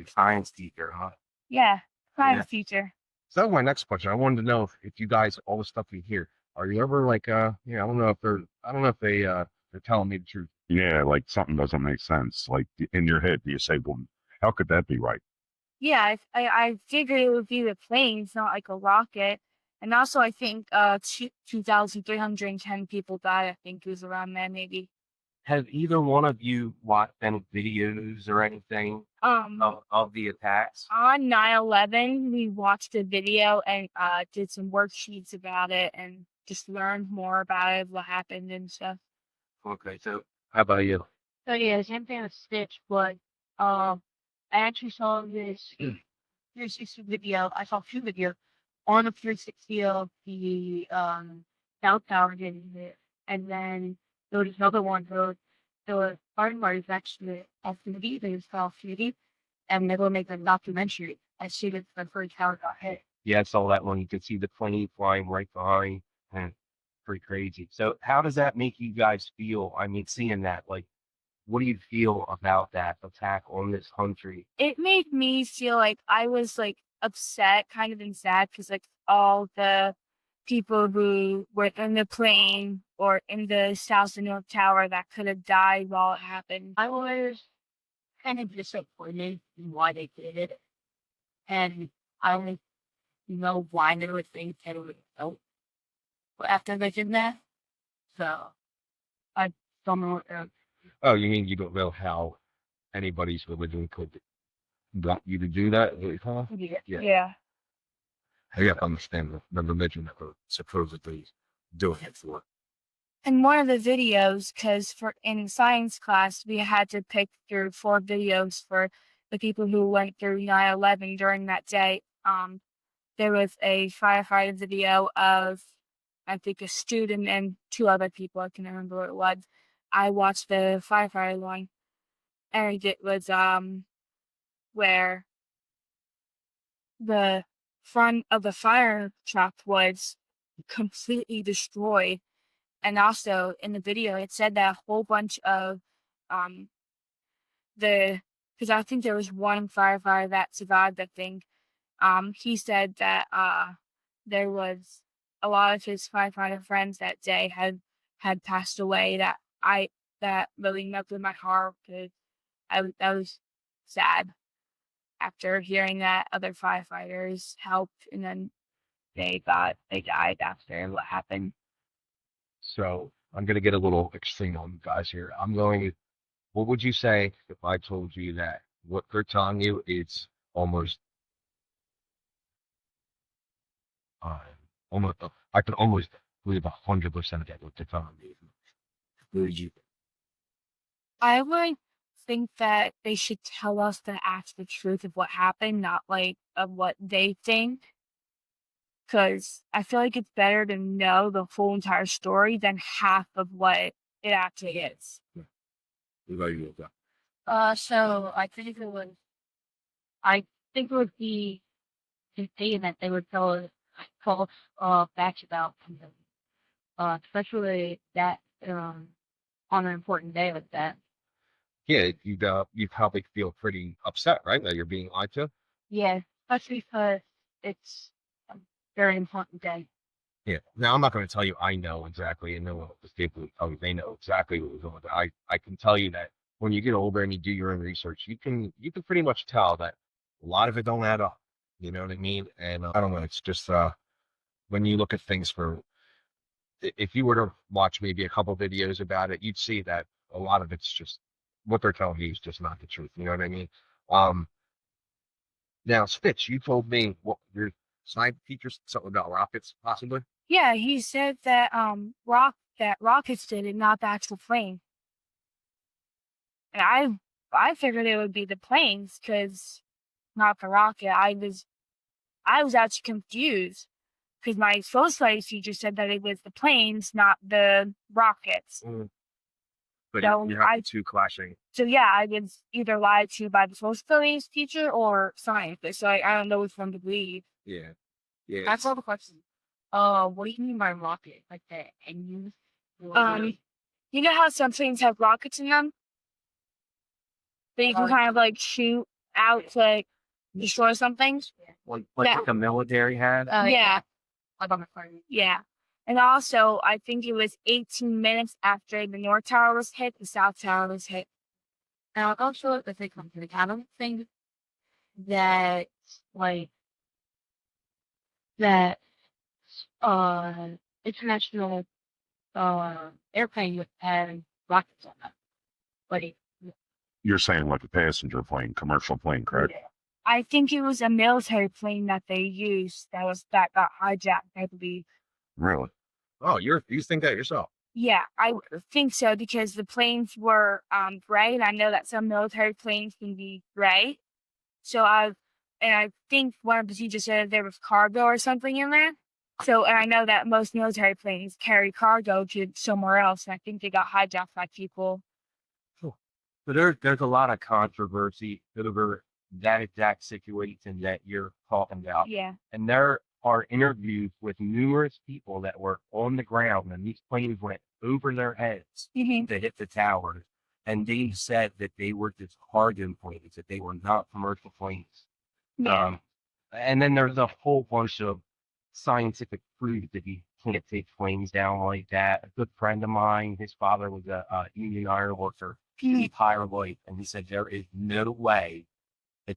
science teacher, huh? Yeah, science teacher. So that was my next question. I wanted to know if you guys, all the stuff you hear, are you ever like, I don't know if they're telling me the truth. Yeah, like something doesn't make sense. Like in your head, you say, well, how could that be right? Yeah, I figured it would be the planes, not like a rocket. And also, I think 2,310 people died. I think it was around there, maybe. Have either one of you watched any videos or anything of the attacks? On 9/11, we watched a video and did some worksheets about it and just learned more about it, what happened and stuff. Okay, so how about you? So yeah, same thing with Stitch, but I actually saw this 360 video. I saw two videos on the 360 of the South Tower getting hit, and then there was another one. There was firefighters actually off duty. They was off duty, and they're gonna make a documentary as soon as the first tower got hit. Yeah, I saw that one. You could see the plane flying right behind, and pretty crazy. So, how does that make you guys feel? I mean, seeing that, like, what do you feel about that attack on this country? It made me feel like I was like upset, kind of and sad, because like all the people who were in the plane or in the South and North Tower that could have died while it happened. I was kind of disappointed in why they did it, and I don't know why they would think that it would help after they did that. So I don't know. Oh, you mean you don't know how anybody's religion could want you to do that? Huh? Yeah. Yeah. Yeah. You have to understand the religion that we're supposedly doing it for. In one of the videos, because for in science class, we had to pick through 4 videos for the people who went through 9/11 during that day. There was a firefighter video of, I think, a student and 2 other people. I can't remember what it was. I watched the firefighter one, and it was where the front of the fire truck was completely destroyed. And also in the video, it said that a whole bunch of um because I think there was one firefighter that survived. I think he said that there was a lot of his firefighter friends that day had passed away. That really melted my heart because that was sad after hearing that other firefighters helped and then they died after what happened. So I'm going to get a little extreme on you guys here. What would you say if I told you that what they're telling you is almost, uh, I could almost believe 100% of that what they're telling you. Would you? I would think that they should tell us the actual truth of what happened, not like of what they think. Because I feel like it's better to know the whole entire story than half of what it actually is. What about you? So I think it would be insane that they would tell us false facts about something. Especially that on an important day like that. Yeah, you probably feel pretty upset, right? That you're being lied to. Yeah, especially because it's a very important day. Yeah. Now I'm not going to tell you I know exactly, and no one the people they know exactly what was going on. I can tell you that when you get older and you do your own research, you can pretty much tell that a lot of it don't add up. You know what I mean? And I don't know. It's just when you look at things if you were to watch maybe a couple videos about it, you'd see that a lot of it's just what they're telling you is just not the truth. You know what I mean? Um, Now, Spitz, you told me what your science teacher said something about rockets, possibly. Yeah, he said that rockets did it, not the actual plane. And I figured it would be the planes, cause not the rocket. I was actually confused because my social studies teacher said that it was the planes, not the rockets. But So you have the two clashing. So yeah, I was either lied to by the social studies teacher or science. So I don't know which one to believe. Yeah, yeah. That's all the question. What do you mean by rocket? Like the engine? You know how some planes have rockets in them? That you can kind of like shoot out to like destroy something? Like Yeah. the military had. Yeah. Yeah. And also, I think it was 18 minutes after the North Tower was hit, the South Tower was hit. Now, also, if they come to the I don't think that, like, that, international, airplane would have rockets on them. Like, You're saying like a passenger plane, commercial plane, correct? I think it was a military plane that they used that got hijacked, I believe. Really? Oh, you think that yourself? Yeah, I think so because the planes were gray, and I know that some military planes can be gray. So I think one of the teachers said there was cargo or something in there. So, and I know that most military planes carry cargo to somewhere else, and I think they got hijacked by people. So there's a lot of controversy over that exact situation that you're talking about. Yeah. And there are interviews with numerous people that were on the ground, and these planes went over their heads Mhm. to hit the towers. And they said that they were just cargo planes, that they were not commercial planes. Yeah. And then there's a whole bunch of scientific proof that you can't take planes down like that. A good friend of mine, his father was a union iron worker. He pilot, and he said there is no way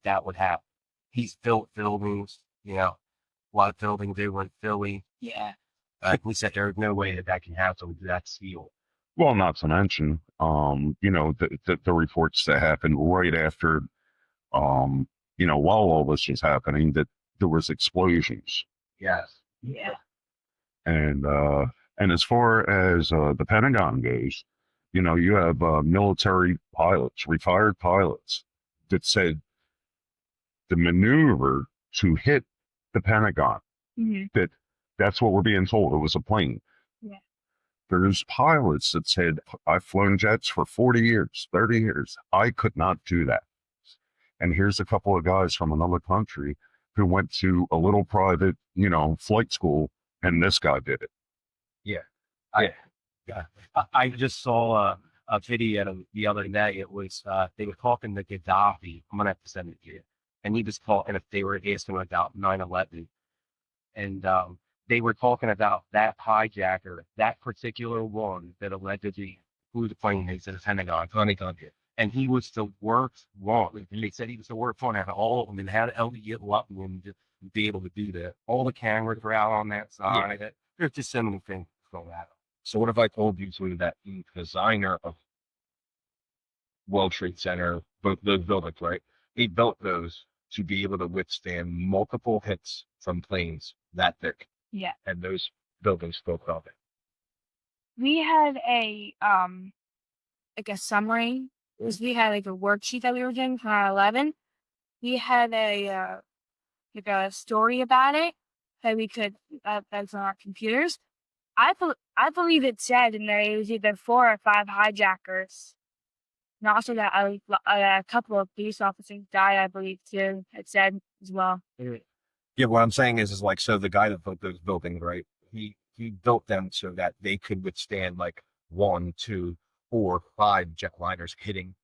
that would happen. He's built buildings, a lot of buildings over in Philly. Yeah. He said there's no way that can happen with that steel. Well, not to mention, the reports that happened right after, while all this was happening, that there was explosions. Yes. Yeah. And as far as the Pentagon goes, you have military pilots, retired pilots, that said the maneuver to hit the Pentagon, that's what we're being told. It was a plane. Yeah. There's pilots that said, I've flown jets for 40 years, 30 years. I could not do that. And here's a couple of guys from another country who went to a little private, flight school, and this guy did it. Yeah. I just saw a video the other day. It was they were talking to Gaddafi. I'm gonna have to send it to you. And he was talking. If they were asking about 9/11, and they were talking about that hijacker, that particular one that allegedly flew the plane into the Pentagon. And he was the worst one. And they said he was the worst one out of all of them. And how the hell did you get lucky and just be able to do that? All the cameras were out on that side. Yeah. There's just so many things going at them. So what if I told you that the designer of World Trade Center, both those buildings, right? He built those to be able to withstand multiple hits from planes that thick. Yeah. And those buildings still felt it. We had like a summary. We had like a worksheet that we were doing for 9/11. We had a story about it that we could that's on our computers. I believe it said in there it was either 4 or 5 hijackers, and also that a couple of police officers died. I believe too. It said as well. Yeah, what I'm saying is like, so the guy that built those buildings, right? He built them so that they could withstand like 1, 2, 4, 5 jetliners hitting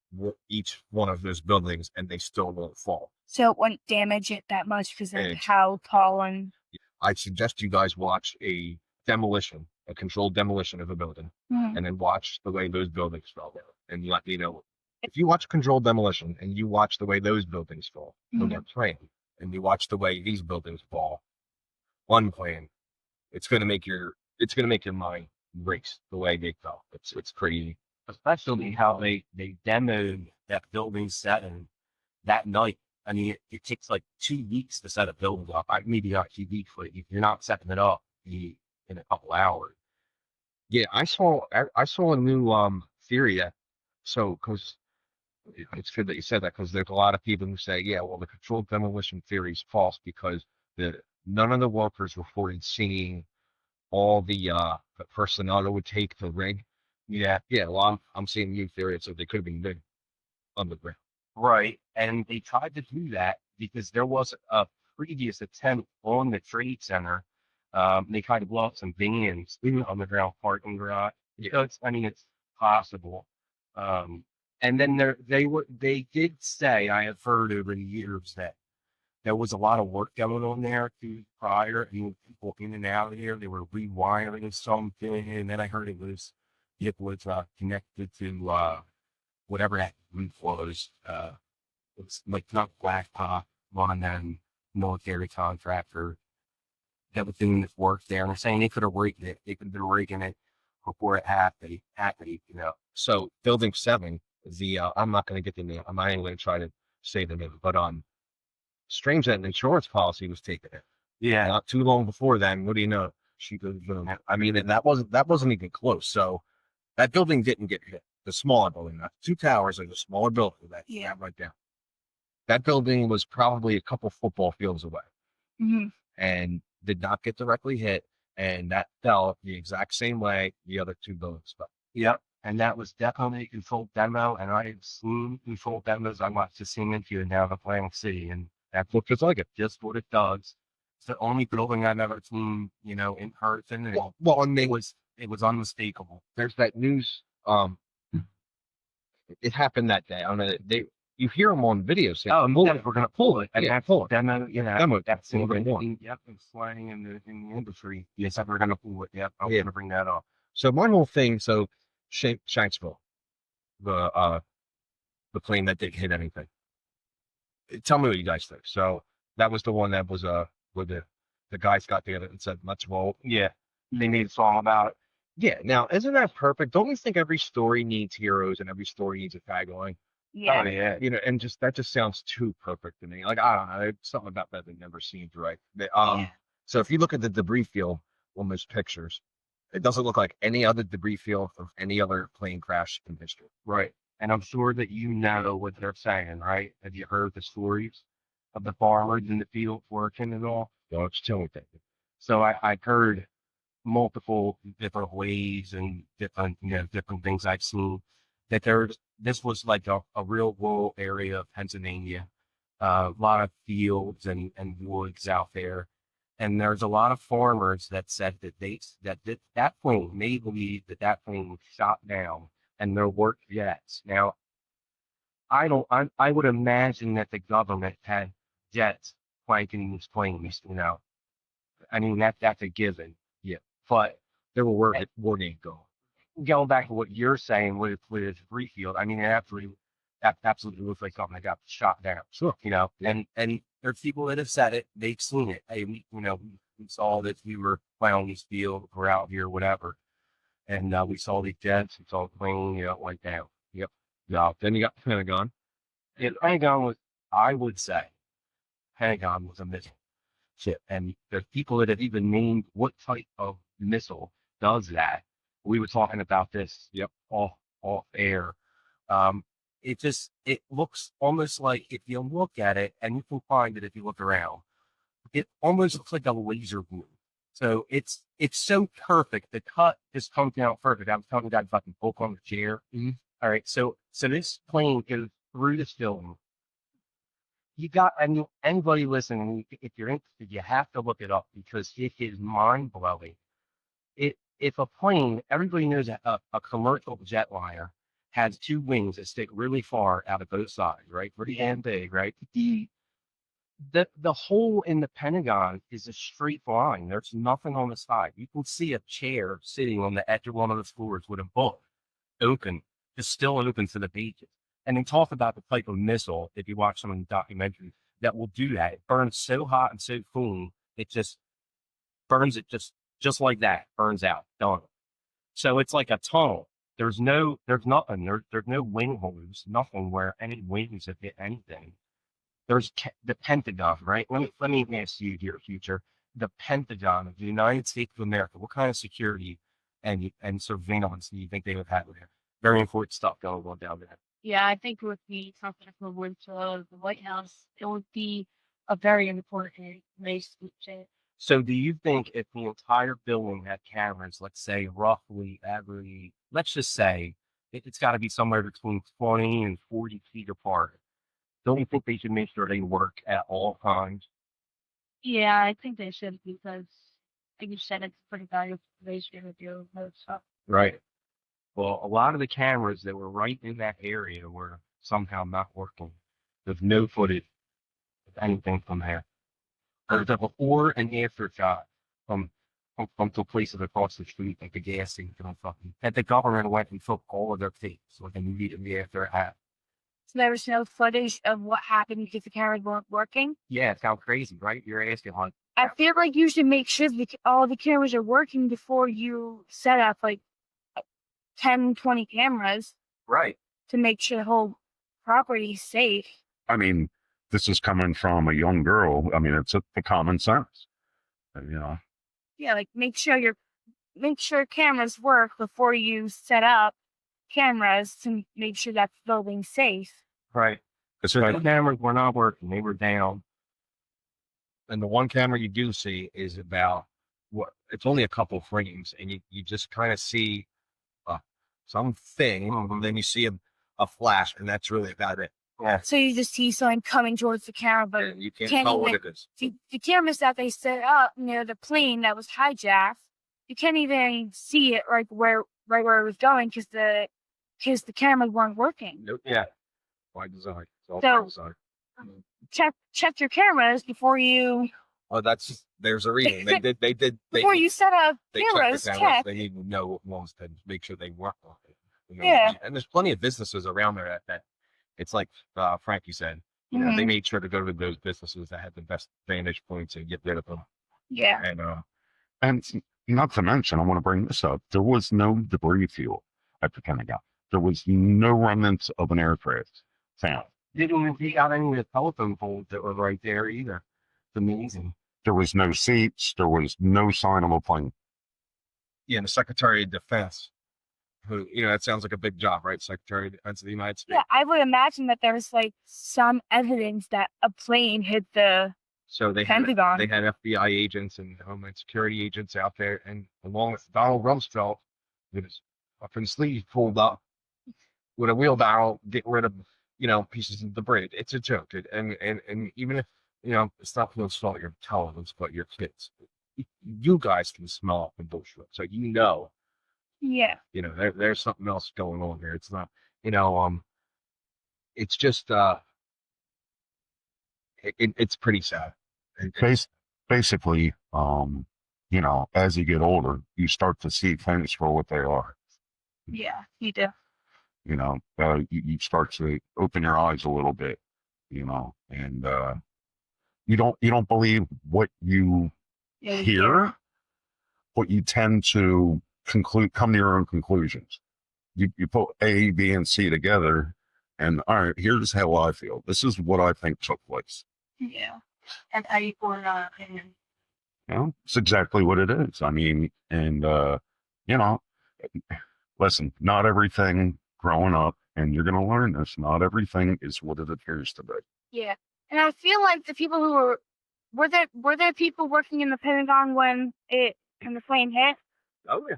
each one of those buildings, and they still won't fall. So it wouldn't damage it that much because of how tall and. I suggest you guys watch a demolition, a controlled demolition of a building, Mhm. and then watch the way those buildings fell down. And you let me know if you watch controlled demolition and you watch the way those buildings fall on their plane, and you watch the way these buildings fall one plane, it's gonna make your mind race the way they fell. It's crazy. Especially how they demoed that building setting that night. I mean, it takes like 2 weeks to set a building up. Maybe not 2 weeks, but if you're not setting it up in a couple hours. Yeah, I saw a new theory that so because it's good that you said that because there's a lot of people who say, yeah, well, the controlled demolition theory is false because none of the workers reported seeing all the personnel that would take the rig. Yeah. Well, I'm seeing new theory, so they could have been big underground. Right. And they tried to do that because there was a previous attempt on the trade center. They tried to blow up some vans on the ground parking garage. So I mean, it's possible. And then they did say, I have heard over the years that there was a lot of work going on there too prior, and people in and out of there, they were rewiring something, and then I heard it was connected to whatever that group was. It's like not Blacktop, one military contractor that was doing this work there, and they're saying they could have rigged it. They could have been rigging it before it happened. So building 7, I'm not going to get the name. I'm not even going to try to say the name, but strange that an insurance policy was taken in. Yeah. Not too long before then, what do you know? She goes boom. I mean, and that wasn't even close. So that building didn't get hit. The smaller building, not 2 towers, like a smaller building that right down. That building was probably a couple football fields away, and did not get directly hit, and that fell the exact same way the other 2 buildings fell. Yep. And that was definitely a controlled demo, and I've seen controlled demos. I watched the same interview down in Atlantic City, and that's Looked just like it. just what it does. It's the only building I've ever seen, in person, and Well, and it was unmistakable. there's that news. It happened that day. You hear them on video saying, Oh, pull we're gonna pull it. And Yeah, that's pull it. demo, Demo, that's pull it in, yep, it's slang in the industry. Yes, we're gonna pull it. Yep, I'm Yeah. gonna bring that up. So my whole thing, Shanksville, the plane that didn't hit anything. Tell me what you guys think. So that was the one that was where the guys got together and said, let's roll. Yeah, they made a song about it. Yeah. Now, isn't that perfect? Don't you think every story needs heroes and every story needs a tagline? Yeah. Oh yeah, And that just sounds too perfect to me. Like, I don't know, there's something about that never seemed right. So if you look at the debris field on those pictures, it doesn't look like any other debris field of any other plane crash in history. right. And I'm sure that you know what they're saying, right? Have you heard the stories of the farmers in the field working and all? Don't tell me that. So I've heard multiple different ways and different things I've seen that this was like a real rural area of Pennsylvania, a lot of fields and woods out there. And there's a lot of farmers that said that plane, they believe that plane was shot down and there were jets. Now, I would imagine that the government had jets flanking these planes, I mean, that's a given. Yeah. But There were warning go. going back to what you're saying with debris field, I mean, that absolutely looks like something that got shot down. Sure. And there's people that have said it, they've seen it. Hey, we saw that we were plowing this field, we're out here, whatever. And we saw the jets, we saw the plane, it went down. Yep. Yeah. Then you got the Pentagon. And Pentagon was, I would say, Pentagon was a missile ship. And there's people that have even named what type of missile does that. We were talking about this, off air. It looks almost like, if you look at it, and you can find it if you look around, it almost looks like a laser beam. So it's so perfect. The cut just comes out perfect. I was telling you that fucking poke on the chair. Mhm. All right, so this plane goes through this film. And anybody listening, if you're interested, you have to look it up because it is mind blowing. If a plane, everybody knows that a commercial jetliner has 2 wings that stick really far out of both sides, right? Pretty damn big, right? The hole in the Pentagon is a straight line. There's nothing on the side. You can see a chair sitting on the edge of one of the floors with a book open, just still open to the pages. And they talk about the type of missile, if you watch some of the documentaries, that will do that. It burns so hot and so cool, it just burns it just like that, burns out, done. So it's like a tunnel. There's nothing. There's no wing holes, nothing where any wings have hit anything. There's the Pentagon, right? Let me ask you here, future. The Pentagon of the United States of America. What kind of security and surveillance do you think they would have there? Very important stuff going on down there. Yeah, I think it would be something equivalent to the White House. It would be a very important place to check. So do you think if the entire building had cameras, let's say roughly every, let's just say it's got to be somewhere between 20 and 40 feet apart. Don't you think they should make sure they work at all times? Yeah, I think they should because, like you said, it's pretty valuable place to do most stuff. Right. Well, a lot of the cameras that were right in that area were somehow not working. There's no footage of anything from there. There's a before and after shot from two places across the street, like the gas station or something. That the government went and took all of their tapes, like immediately after it happened. So there was no footage of what happened because the cameras weren't working. Yeah, it sounds crazy, right? You're asking, like, I feel like you should make sure that all the cameras are working before you set up like 10, 20 cameras right. to make sure the whole property is safe. I mean, this is coming from a young girl. I mean, it's the common sense, you know. Yeah, like make sure cameras work before you set up cameras to make sure that the building's safe. Right. Because the cameras were not working; they were down. And the one camera you do see is about it's only a couple frames, and you just kind of see something, and then you see a flash, and that's really about it. Yeah. So you just see someone coming towards the camera, but And you can't can't tell what even- it is. the cameras that they set up near the plane that was hijacked, you can't even see it right where it was going because the cameras weren't working. Nope. Yeah. By design. It's all So- by design. Check your cameras before you Oh, there's a reason. before you set up they cameras. check the cameras. Check. They need to know what ones to make sure they work on it. You know? Yeah. And there's plenty of businesses around there that it's like Frankie said, you know, they made sure to go to those businesses that had the best vantage points and get rid of them. Yeah. And not to mention, I want to bring this up. There was no debris field at the Pentagon. There was no remnants of an aircraft found. Didn't even take out any of the telephone poles that were right there either. It's amazing. There was no seats. There was no sign of a plane. Yeah, and the Secretary of Defense, who, you know, that sounds like a big job, right? Secretary of Defense of the United States. Yeah, I would imagine that there's like some evidence that a plane hit the So they Pentagon. had FBI agents and Homeland Security agents out there, and along with Donald Rumsfeld, with his fucking sleeve pulled up with a wheelbarrow, getting rid of, you know, pieces of debris. It's a joke, and even if, you know, it's not going to smell your intelligence, but your kids, you guys can smell up the bullshit, so you know, there's something else going on here. It's not, you know, it's just it's pretty sad. Basically, you know, as you get older, you start to see things for what they are. Yeah, you do. You know, you start to open your eyes a little bit, you know, and you don't believe what you hear, but you tend to come to your own conclusions. You put A, B, and C together, and all right, here's how I feel. This is what I think took place. Yeah. And how you form an opinion. You know, it's exactly what it is. I mean, and you know, listen, not everything growing up, and you're gonna learn this, not everything is what it appears to be. Yeah. And I feel like the people who were there people working in the Pentagon when the plane hit? Oh yeah.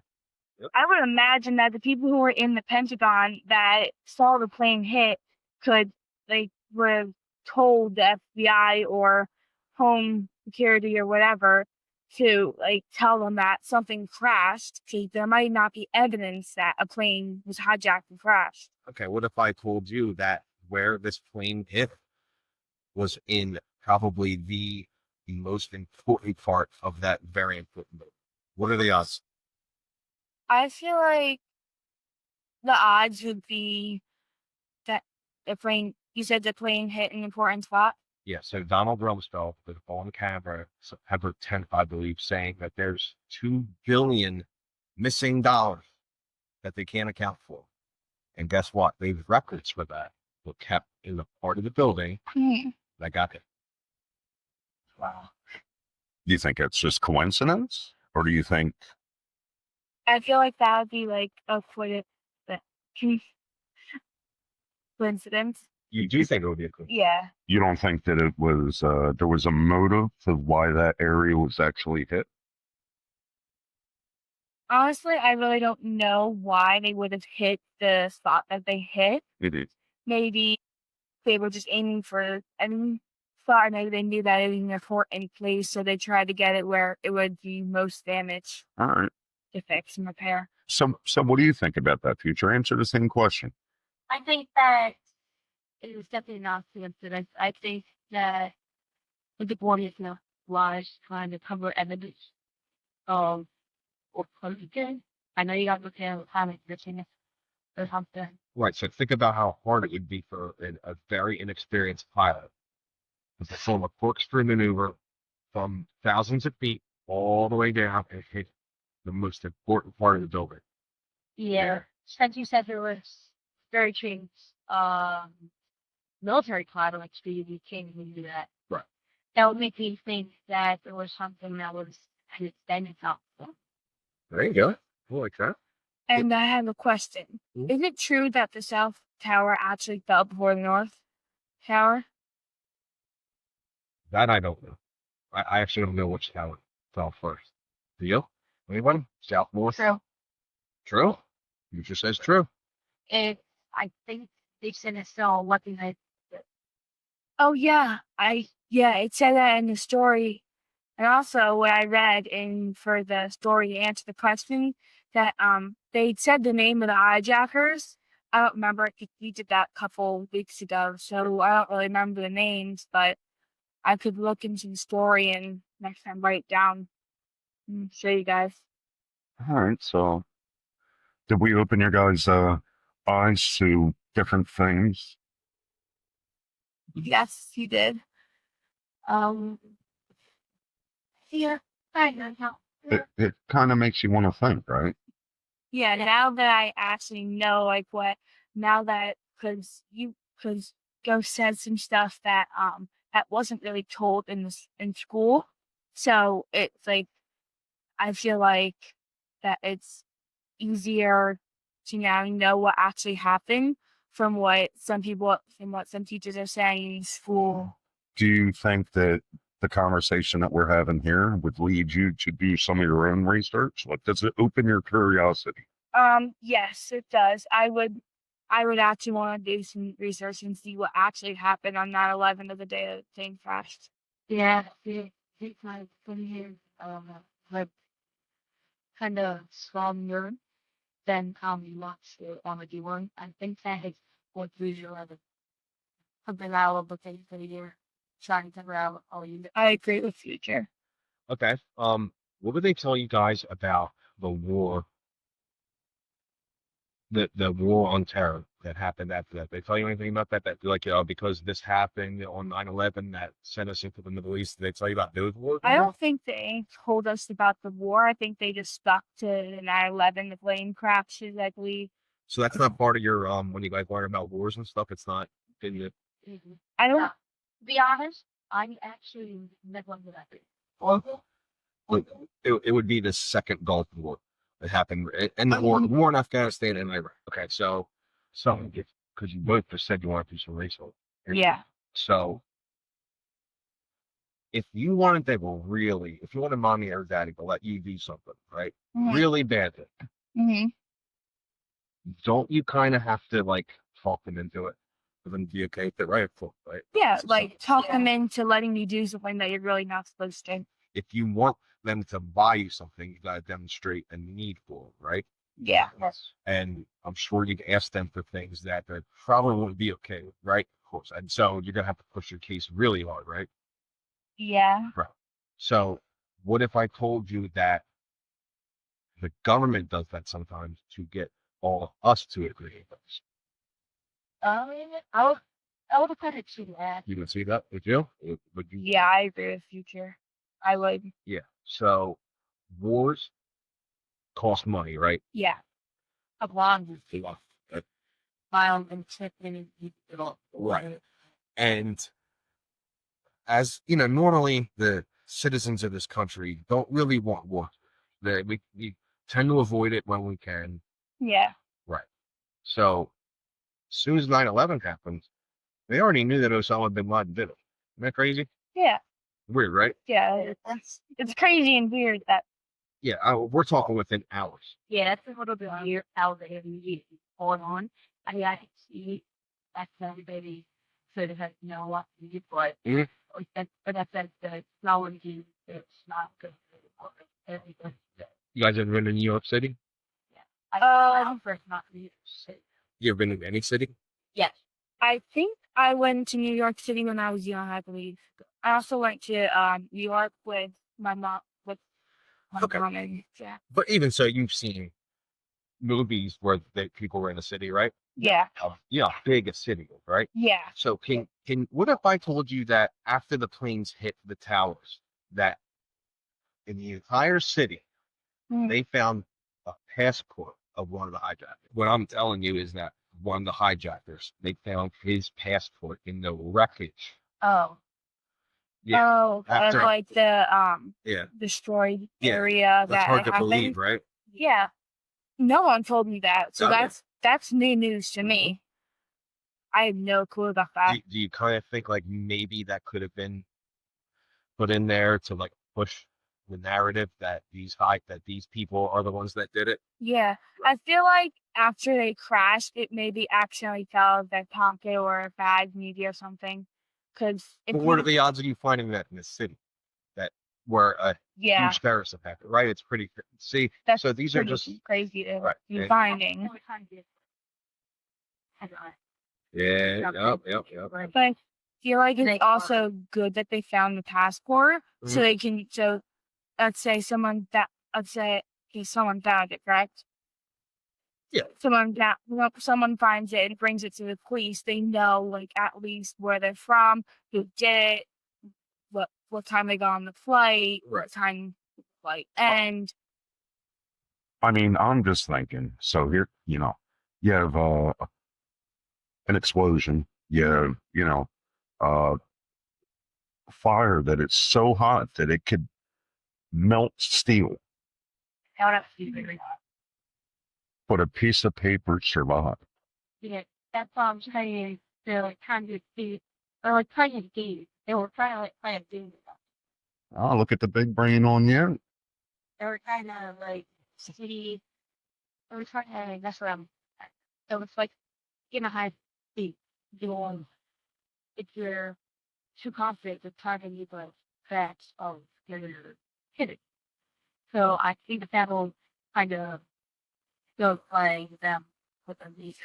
Yep. I would imagine that the people who were in the Pentagon that saw the plane hit would have told the FBI or Home Security or whatever to tell them that something crashed, because there might not be evidence that a plane was hijacked and crashed. Okay, what if I told you that where this plane hit was in probably the most important part of that very important movie. What are the odds? I feel like the odds would be that the plane, you said the plane hit an important spot. Yeah, so Donald Rumsfeld was on camera September 10th, I believe, saying that there's $2 billion missing dollars that they can't account for. And guess what? They have records for that were kept in the part of the building that got hit. Wow. Do you think it's just coincidence, or do you think I feel like that would be like a coincidence. You do think it would be a coincidence? Yeah. you don't think that it was there was a motive to why that area was actually hit? Honestly, I really don't know why they would have hit the spot that they hit. It is. Maybe they were just aiming for any spot, and maybe they knew that it was an important place, so they tried to get it where it would do most damage All right. to fix and repair. So what do you think about that? Future, answer the same question. I think that it was definitely not coincidence. I think that the body is was trying to cover evidence of or something. I know you got to look at how it's missing or something. Right. So think about how hard it would be for a very inexperienced pilot to perform a corkscrew maneuver from thousands of feet all the way down and hit the most important part of the building. Yeah. Since you said there was very trained military pilots, you can't even do that. Right. That would make me think that there was something that was an extended out. There you go. I like that. And I have a question. Is it true that the South Tower actually fell before the North Tower? That I don't know. I actually don't know which tower fell first. Do you? Anyone? South, north? True. True? Future says true. I think they said it's still looking at Oh yeah, it said that in the story, and also what I read in for the story to answer the question that they said the name of the hijackers. I don't remember it 'cause we did that a couple weeks ago, so I don't really remember the names, but I could look into the story and next time write it down and show you guys. All right. So did we open your guys' eyes to different things? Yes, you did. here. I don't know. It kind of makes you want to think, right? Yeah, now that I actually know like what now that because Ghost said some stuff that that wasn't really told in school. So it's like I feel like that it's easier to now know what actually happened from what some teachers are saying in school. Do you think that the conversation that we're having here would lead you to do some of your own research? Like, does it open your curiosity? Yes, it does. I would actually want to do some research and see what actually happened on 9/11 of the day that the thing crashed. Yeah, it's like here, like kind of stronger than you watch it on the one. I think that is what usually something I will look at for the year, trying to figure out all you. I agree with Future. Okay. What would they tell you guys about the war? The war on terror that happened after that. They tell you anything about that? That like because this happened on 9/11 that sent us into the Middle East. Did they tell you about those wars? I don't think they told us about the war. I think they just stuck to the 9/11, the plane crashes, I believe. So that's not part of your when you guys learn about wars and stuff. It's not in the. I don't. To be honest, I actually never went to that. It would be the second Gulf War that happened, and the war in Afghanistan and Iraq. Okay, so because you both just said you want to do some research. Yeah. So if you wanted mommy or daddy to let you do something, right, really badly, don't you kind of have to like talk them into it for them to be okay with it, right? Right? Yeah, like talk them into letting you do something that you're really not supposed to. If you want them to buy you something, you got to demonstrate a need for it, right? Yeah. And I'm sure you can ask them for things that they probably wouldn't be okay with, right? Of course. And so you're gonna have to push your case really hard, right? Yeah. So what if I told you that the government does that sometimes to get all of us to agree with this? I would kind of see that. You would see that, would you? Would you? Yeah, I agree with Future. I would. Yeah. So wars cost money, right? Yeah. A blonde Uh, mile and chicken. Right. And as you know, normally the citizens of this country don't really want war. We tend to avoid it when we can. Yeah. Right. So as soon as 9/11 happened, they already knew that Osama bin Laden did it. Isn't that crazy? Yeah. Weird, right? Yeah. It's crazy and weird that. Yeah, we're talking within hours. Yeah, that's a little bit weird how they hold on. I mean, I can see that's everybody sort of has know what to do, but Mhm. but that's the technology. It's not good. Everything. You guys ever been to New York City? I first not to shit. You ever been to any city? Yes. I think I went to New York City when I was young, I believe. I also went to New York with my mom Okay. and yeah. But even so, you've seen movies where people were in the city, right? Yeah. How big a city is, right? Yeah. So can what if I told you that after the planes hit the towers, that in the entire city Mm. they found a passport of one of the hijackers? What I'm telling you is that one of the hijackers, they found his passport in the wreckage. Oh. Yeah. Oh, After- of like the Yeah. destroyed Yeah, area That's that hard to happened. believe, right? Yeah. No one told me that. So Okay. that's new news to me. I have no clue about that. Do you kind of think like maybe that could have been put in there to like push the narrative that these people are the ones that did it? Yeah. I feel like after they crashed, it maybe accidentally fell that pocket or a bad media or something. Because if But what are you, the odds of you finding that in the city that where a yeah, huge terrorist attack, right? It's pretty. See, that's so these are pretty just crazy to right. be And- finding. yeah, yep. But I feel like it's also good that they found the passport so Mhm. they can. So let's say someone found it, correct? Yeah. Someone finds it and brings it to the police. They know like at least where they're from, who did it, what time they got on the flight, Right. what time the flight end. I mean, I'm just thinking. So here, you have an explosion. Fire that it's so hot that it could melt steel, but a piece of paper survived. Yeah, that's what I'm saying. They're like trying to do, or like trying to do. They were trying to like play a game. Oh, look at the big brain on you. They were trying to like see. They were trying to. That's what I'm. It was like in a high speed. Doing if you're too confident, they're trying to use like facts of your hitting. So I think that will kind of go play them with these.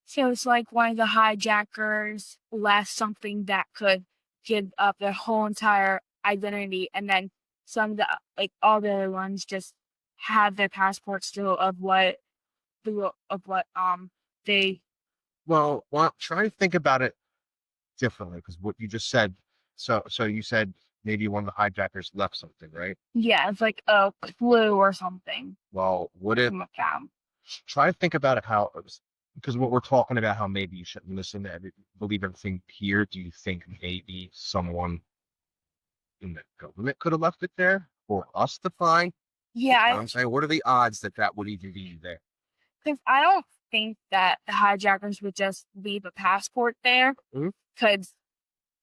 So it's like one of the hijackers left something that could give up their whole entire identity, and then some of the like all the other ones just have their passports still of what they Well, try to think about it differently because what you just said. So you said maybe one of the hijackers left something, right? yeah, it's like a clue or something Well, what if from a cab. try to think about it how because what we're talking about how maybe you shouldn't listen to believe everything here. Do you think maybe someone in the government could have left it there for us to find? You know what Yeah, I'm saying, what are the odds that would even be there? because I don't think that the hijackers would just leave a passport there, Mhm. because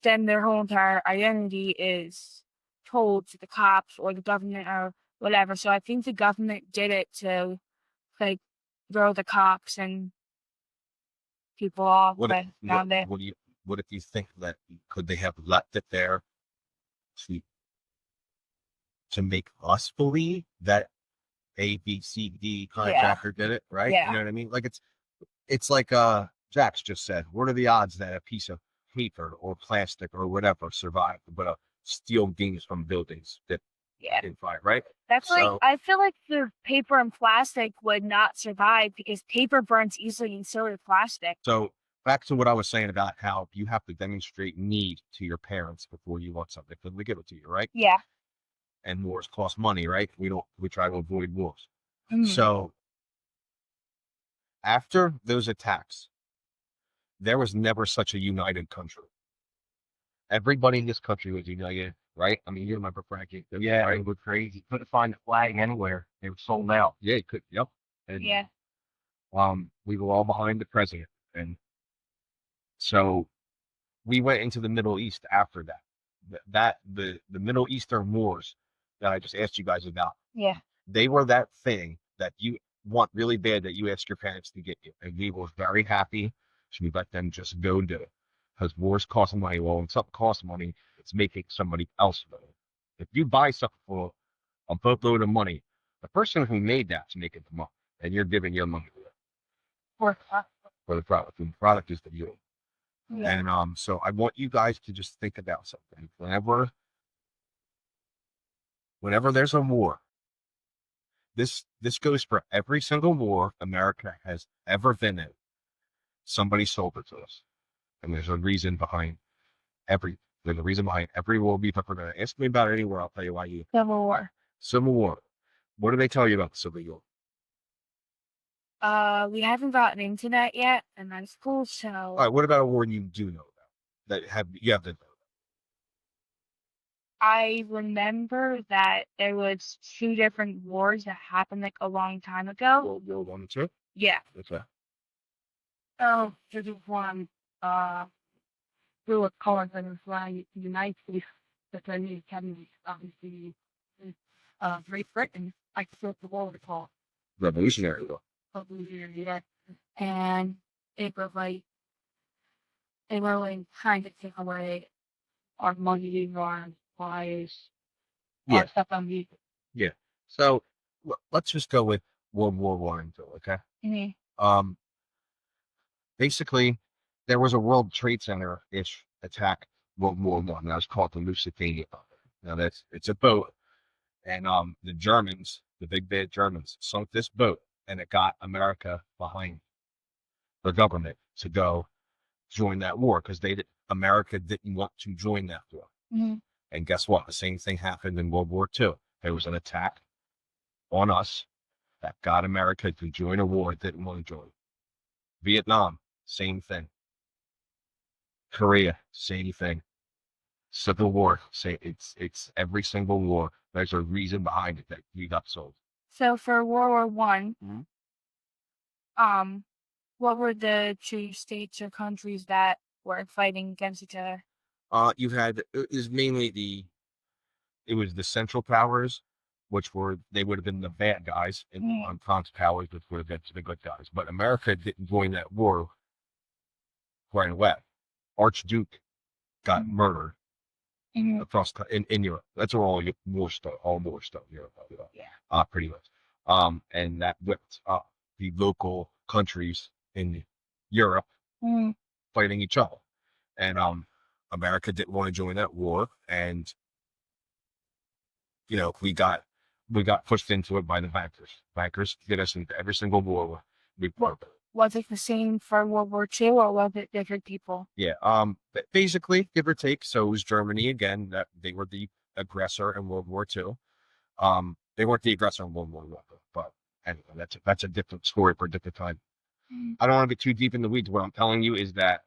then their whole entire identity is told to the cops or the government or whatever. So I think the government did it to like throw the cops and people off. What But now they what if you think that could they have left it there to make us believe that A, B, C, D hijacker did it, right? Yeah. You know what I mean? Like it's like Jax just said, what are the odds that a piece of paper or plastic or whatever survived, but a steal games from buildings that Yeah. in fire, right? That's like, So- I feel like the paper and plastic would not survive because paper burns easily and so does plastic. So back to what I was saying about how you have to demonstrate need to your parents before you want something, because we give it to you, right? Yeah. And wars cost money, right? We try to avoid wars. Mhm. So after those attacks, there was never such a united country. Everybody in this country was united, right? I mean, you remember Frankie? Yeah, right? it was crazy. Couldn't find the flag anywhere. They were sold out. Yeah, you could. Yep. And Yeah. we were all behind the president, and so we went into the Middle East after that. The Middle Eastern wars that I just asked you guys about, Yeah. they were that thing that you want really bad that you ask your parents to get you, and we were very happy. So we let them just go do it, because wars cost money. Well, when something costs money, it's making somebody else money. If you buy something for a boatload of money, the person who made that's making the money, and you're giving your money Or, for the product, and the product is the you. yeah. And so I want you guys to just think about something. Whenever there's a war, this goes for every single war America has ever been in. Somebody sold it to us, and there's a reason behind every. There's a reason behind every war we've ever done. Ask me about it anywhere, I'll tell you why you. Civil War. Civil War. What do they tell you about the Civil War? We haven't gotten into that yet, and that's cool. So All right. What about a war you do know about you have to know? I remember that there was 2 different wars that happened like a long time ago. World War One and Two. Yeah. Okay. So there's one. We were calling the flag United States Defending Academy, obviously. Great Britain. I forgot the war was called. Revolutionary War. Yeah. And it was like they were like trying to take away our money, our supplies, Yeah. our stuff on music. So let's just go with World War One and Two. Okay. Mm-hmm. Basically, there was a World Trade Center-ish attack, World War One. That was called the Lusitania. Now it's a boat, and the Germans, the big bad Germans, sunk this boat, and it got America behind the government to go join that war because America didn't want to join that war. Mm-hmm. And guess what? The same thing happened in World War II. There was an attack on us that got America to join a war it didn't want to join. Vietnam, same thing. Korea, same thing. Civil War, it's every single war. There's a reason behind it that we got sold. So for World War One, Mhm. what were the 2 states or countries that were fighting against each other? You had it was mainly it was the Central Powers, which they would have been the bad guys, and Mm. France powers, which would have been the good guys. But America didn't join that war right away. Archduke got murdered Mm-hmm. across in Europe. That's where all war stuff Europe. Yeah. Pretty much. And that whipped up the local countries in Europe Mm-hmm. fighting each other. And America didn't want to join that war, and we got pushed into it by the bankers. Bankers get us into every single war we fought. Was it the same for World War II, or was it different people? Yeah. Basically, give or take. So it was Germany again. That they were the aggressor in World War II. They weren't the aggressor in World War I, but anyway, that's a different story for a different time. Mm. I don't want to get too deep in the weeds. What I'm telling you is that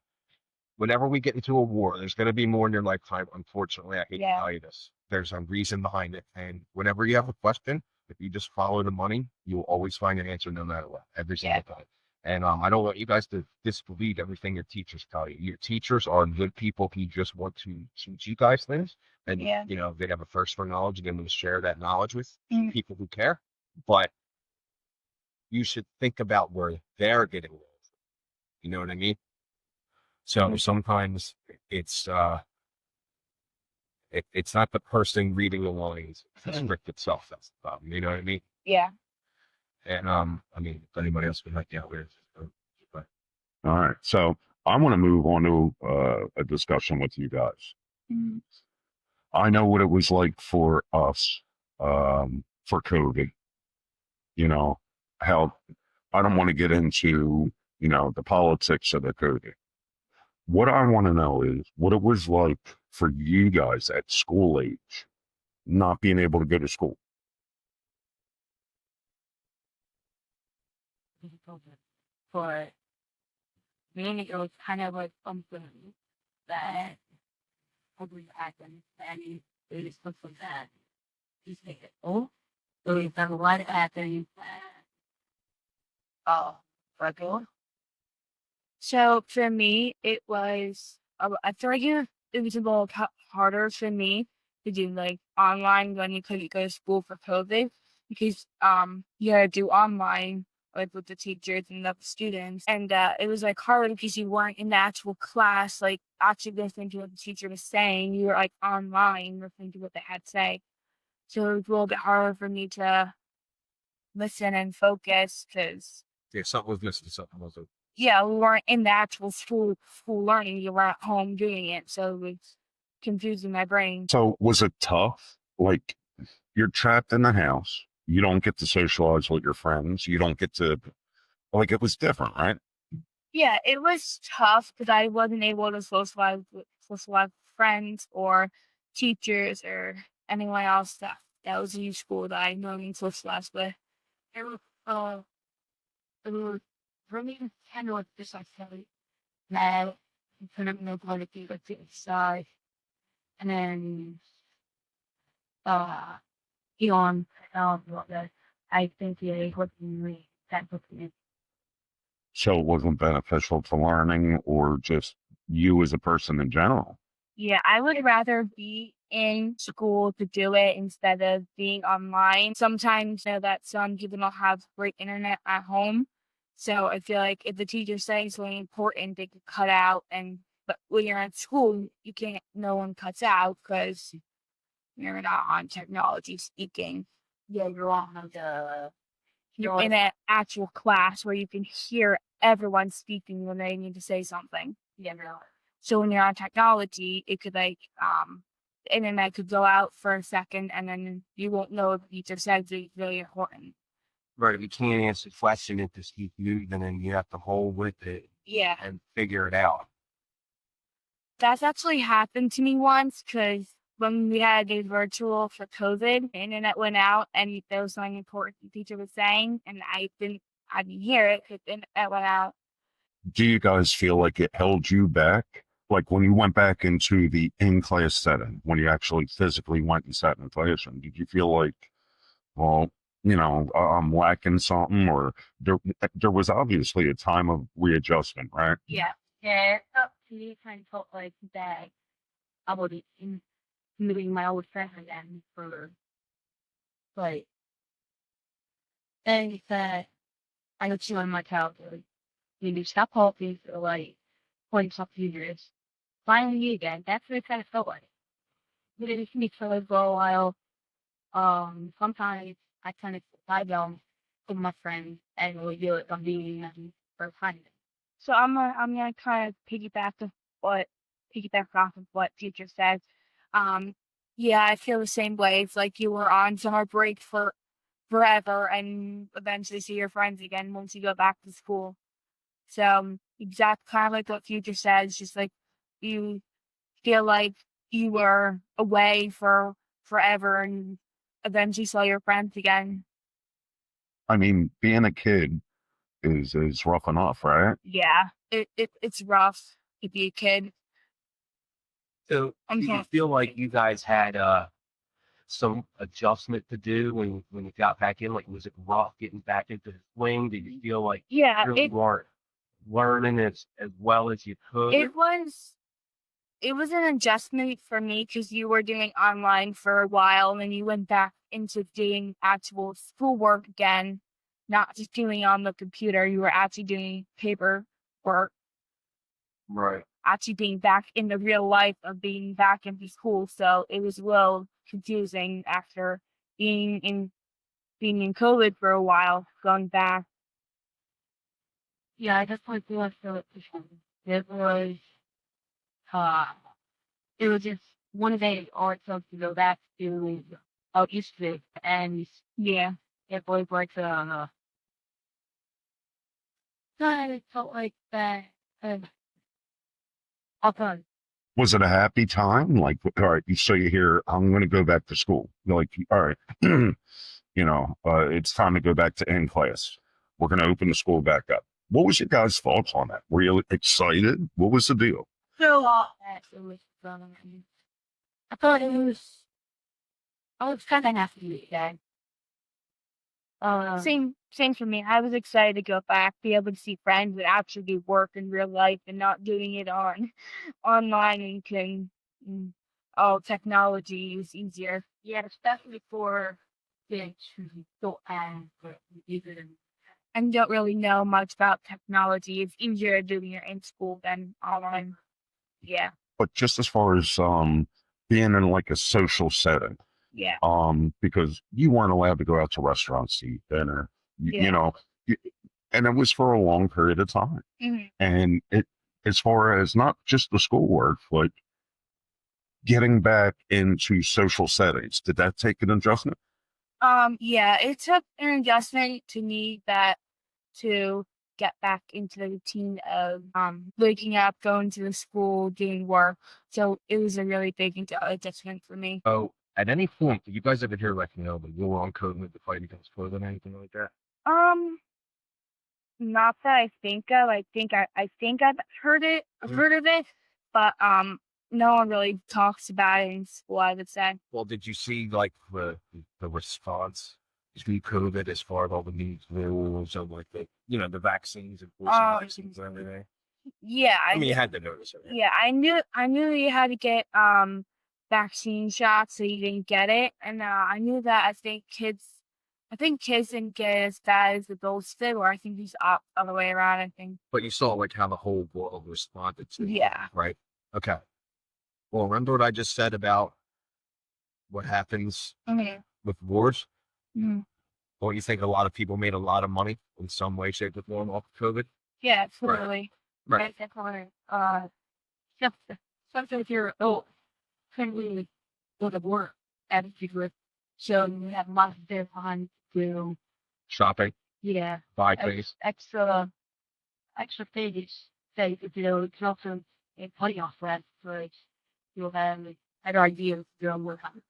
whenever we get into a war, there's going to be more in your lifetime. Unfortunately, I hate to tell you this. There's a reason behind it, and whenever you have a question, if you just follow the money, you will always find an answer, no matter what, every single time. And I don't want you guys to disbelieve everything your teachers tell you. Your teachers are good people who just want to teach you guys things, and they have a thirst for knowledge, and they want to share that knowledge with people who care. But you should think about where they're getting it. You know what I mean? So sometimes it's it's not the person reading the lines, it's the script itself that's the problem. You know what I mean? Yeah. And I mean, if anybody else would like to out there, but All right. So I want to move on to a discussion with you guys. Mm. I know what it was like for us, for COVID. You know, how I don't want to get into, the politics of the COVID. What I want to know is what it was like for you guys at school age, not being able to go to school. But mainly it was kind of like something that probably happened. I mean, it is something that is like, oh, so we've done a lot of happening. Oh, regular. So for me, it was, I feel like it was a little harder for me to do like online when you couldn't go to school for COVID because you had to do online like with the teachers and the students, and it was like harder because you weren't in the actual class, like actually listening to what the teacher was saying. You were like online listening to what they had to say, so it was a little bit harder for me to listen and focus because Yeah, something was missing. Something was. yeah, we weren't in the actual school learning. You were at home doing it, so it was confusing my brain. So was it tough? Like you're trapped in the house. You don't get to socialize with your friends. You don't get to, like, it was different, right? Yeah, it was tough because I wasn't able to socialize with friends or teachers or anyone else that was in school that I normally socialize with. It was, it was really kind of like this, I tell you. Now, you couldn't know how to be like the inside. And then, uh, Elon found that I think he was really that book me. So it wasn't beneficial to learning or just you as a person in general. Yeah, I would rather be in school to do it instead of being online. Sometimes I know that some people don't have great internet at home. So I feel like if the teacher's saying something important, they could cut out. But when you're at school, you can't, no one cuts out because you're not on technology speaking. Yeah, you're on You're in an actual class where you can hear everyone speaking when they need to say something. yeah, really. So when you're on technology, it could the internet could go out for a second and then you won't know if you just said something really important. Right. If you can't answer the question, it just keeps moving and you have to hold with it Yeah. and figure it out. That's actually happened to me once because when we had a virtual for COVID, the internet went out and there was something important the teacher was saying and I didn't hear it because the internet went out. Do you guys feel like it held you back? Like when you went back into the in-class setting, when you actually physically went and sat in the classroom, did you feel like, well, I'm lacking something, or there was obviously a time of readjustment, right? Yeah. Yeah, it's up to me kind of felt like that I would be meeting my old friends again for like things that I would see on my childhood. Maybe stop talking for like 20 something years. Finally meet again. That's what it kind of felt like. We didn't see each other for a while. Sometimes I kind of lie down with my friends and we feel like I'm being for fun. So I'm gonna kind of piggyback off of what teacher said. Um, yeah, I feel the same way. It's like you were on summer break for forever and eventually see your friends again once you go back to school. So exact kind of like what future said. It's just like you feel like you were away for forever and eventually saw your friends again. I mean, being a kid is rough enough, right? Yeah, it's rough to be a kid. So do you feel like you guys had some adjustment to do when you got back in? Like, was it rough getting back into the swing? Did you feel like Yeah, you really weren't learning as well as you could? it was an adjustment for me because you were doing online for a while and then you went back into doing actual schoolwork again, not just doing on the computer. You were actually doing paper work, Right. actually being back in the real life of being back into school. So it was a little confusing after being in being in COVID for a while, going back. Yeah, I just like feel like it was uh it was just one day or so to go back to East Vic, and Yeah. it was like I felt like that. Often. Was it a happy time? Like, all right, so you hear, I'm going to go back to school. You're like, all right, it's time to go back to in class. We're going to open the school back up. What was your guys' thoughts on that? Were you excited? What was the deal? So, That it was I thought it was. I was kind of happy with that. same for me. I was excited to go back, be able to see friends and actually do work in real life and not doing it on online and all technology is easier. Yeah, especially for kids who don't have even. And don't really know much about technology. It's easier doing it in school than online. Yeah. But just as far as being in like a social setting, Yeah. because you weren't allowed to go out to restaurants to eat dinner, Yeah. and it was for a long period of time. Mhm. And it, as far as not just the schoolwork, but getting back into social settings, did that take an adjustment? Yeah, it took an adjustment to me to get back into the routine of waking up, going to the school, doing work. So it was a really big adjustment for me. Oh, at any point, did you guys ever hear, like, the war on COVID, the fight against COVID, anything like that? Um, Not that I think of. I think I've heard it. I've heard of it, but no one really talks about it in school, I would say. Well, did you see, like, the response to COVID as far as all the new rules of, like, the vaccines and vaccines and everything? Yeah, I mean, you had to notice it. yeah, I knew you had to get vaccine shots so you didn't get it, and I knew that I think kids didn't get it as bad as adults did, or I think it's other way around. I think. But you saw, like, how the whole world responded to it, Yeah. right? Okay. Well, remember what I just said about what happens Mhm. with wars? Mhm. Don't you think a lot of people made a lot of money in some way, shape, or form off of COVID? Yeah, totally. Right. Definitely. Something if you're adult, couldn't really go to work and figure it. So you have lots of time to Shopping, buy things. extra pages that you can also put off that for you'll have an idea of your own work on.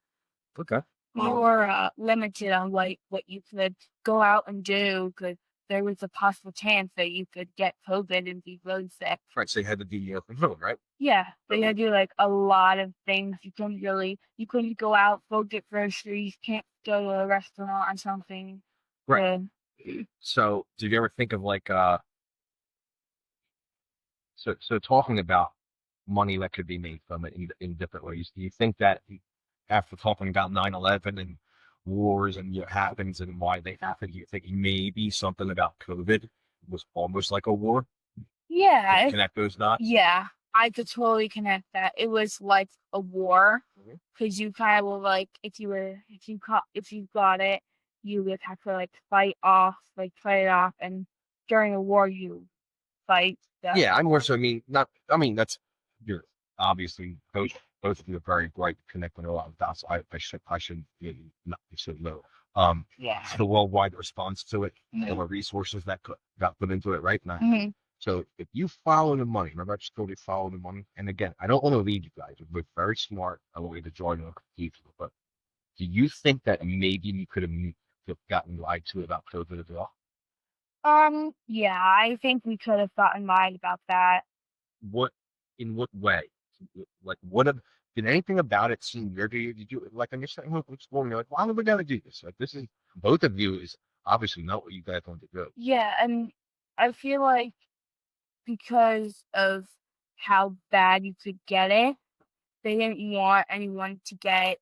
Okay. You were limited on what you could go out and do because there was a possible chance that you could get COVID and be really sick. Right. So you had to do your from home, right? Yeah, so you had to do like a lot of things. You couldn't go out, go get groceries, can't go to a restaurant or something. Right. to- So did you ever think of, like, so talking about money that could be made from it in different ways, do you think that after talking about 9/11 and wars and what happens and why they happen, do you think maybe something about COVID was almost like a war? Yeah, Connect those dots? yeah, I could totally connect that. It was like a war Mhm. because you kind of were like, if you got it, you would have to like fight it off, and during a war you fight. Yeah, I more so mean not. I mean that's you're obviously both of you are very bright, connecting a lot of dots. I should not be so low. Yeah. The worldwide response to it, Mhm. and the resources that got put into it, right? Now, Mhm. so if you follow the money, remember I just told you follow the money. And again, I don't want to lead you guys. We're very smart. I want you to join the confused. But do you think that maybe you could have gotten lied to about COVID as well? Yeah, I think we could have gotten lied about that. What in what way? Like did anything about it seem weird to you? Did you like when you're saying exploring, you're like, why would we gotta do this? Like this is both of you is obviously not what you guys want to do. Yeah, and I feel like because of how bad you could get it, they didn't want anyone to get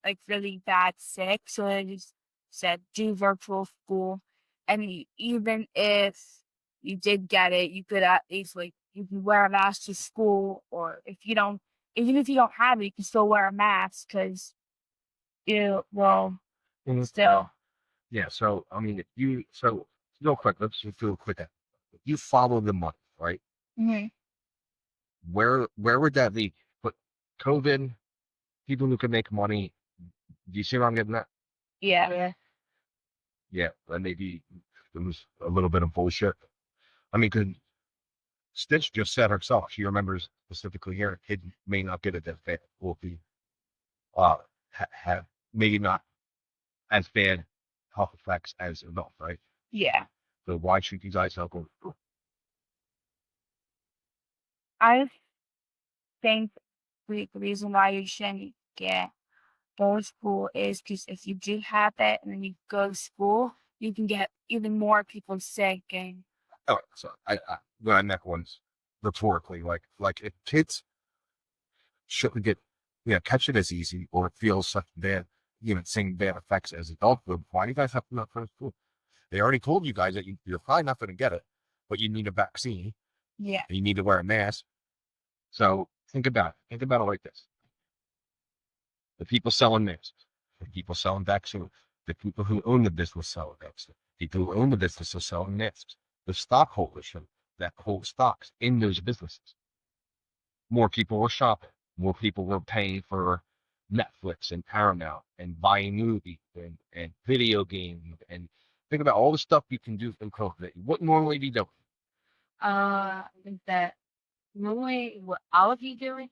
like really bad sick, so they just said do virtual school. And even if you did get it, you could at least like you can wear a mask to school, or even if you don't have it, you can still wear a mask because you well still. Yeah, so I mean if you so real quick, let's just do a quick if you follow the money, right? Mhm. Where would that lead you? Put COVID people who can make money. Do you see where I'm getting at? Yeah. Yeah. Yeah, and maybe it was a little bit of bullshit. I mean, could Stitch just said herself, she remembers specifically here, a kid may not get it that bad, will be have maybe not as bad health effects as adults, right? Yeah. So why should you guys help them? I think the reason why you shouldn't go to school is because if you do have that and then you go to school, you can get even more people sick and Oh, so I when I meant ones rhetorically, like if kids shouldn't get, catch it as easy or feel such bad, seeing bad effects as adults would, why do you guys have to not go to school? They already told you guys that you're probably not going to get it, but you need a vaccine yeah. and you need to wear a mask. So think about it. Think about it like this. The people selling masks, the people selling vaccines, the people who own the business selling vaccines, people who own the business are selling masks, the stockholders that hold stocks in those businesses. More people were shopping. More people were paying for Netflix and Paramount and buying movies and video games and think about all the stuff you can do from COVID that you wouldn't normally be doing. I think that normally what I would be doing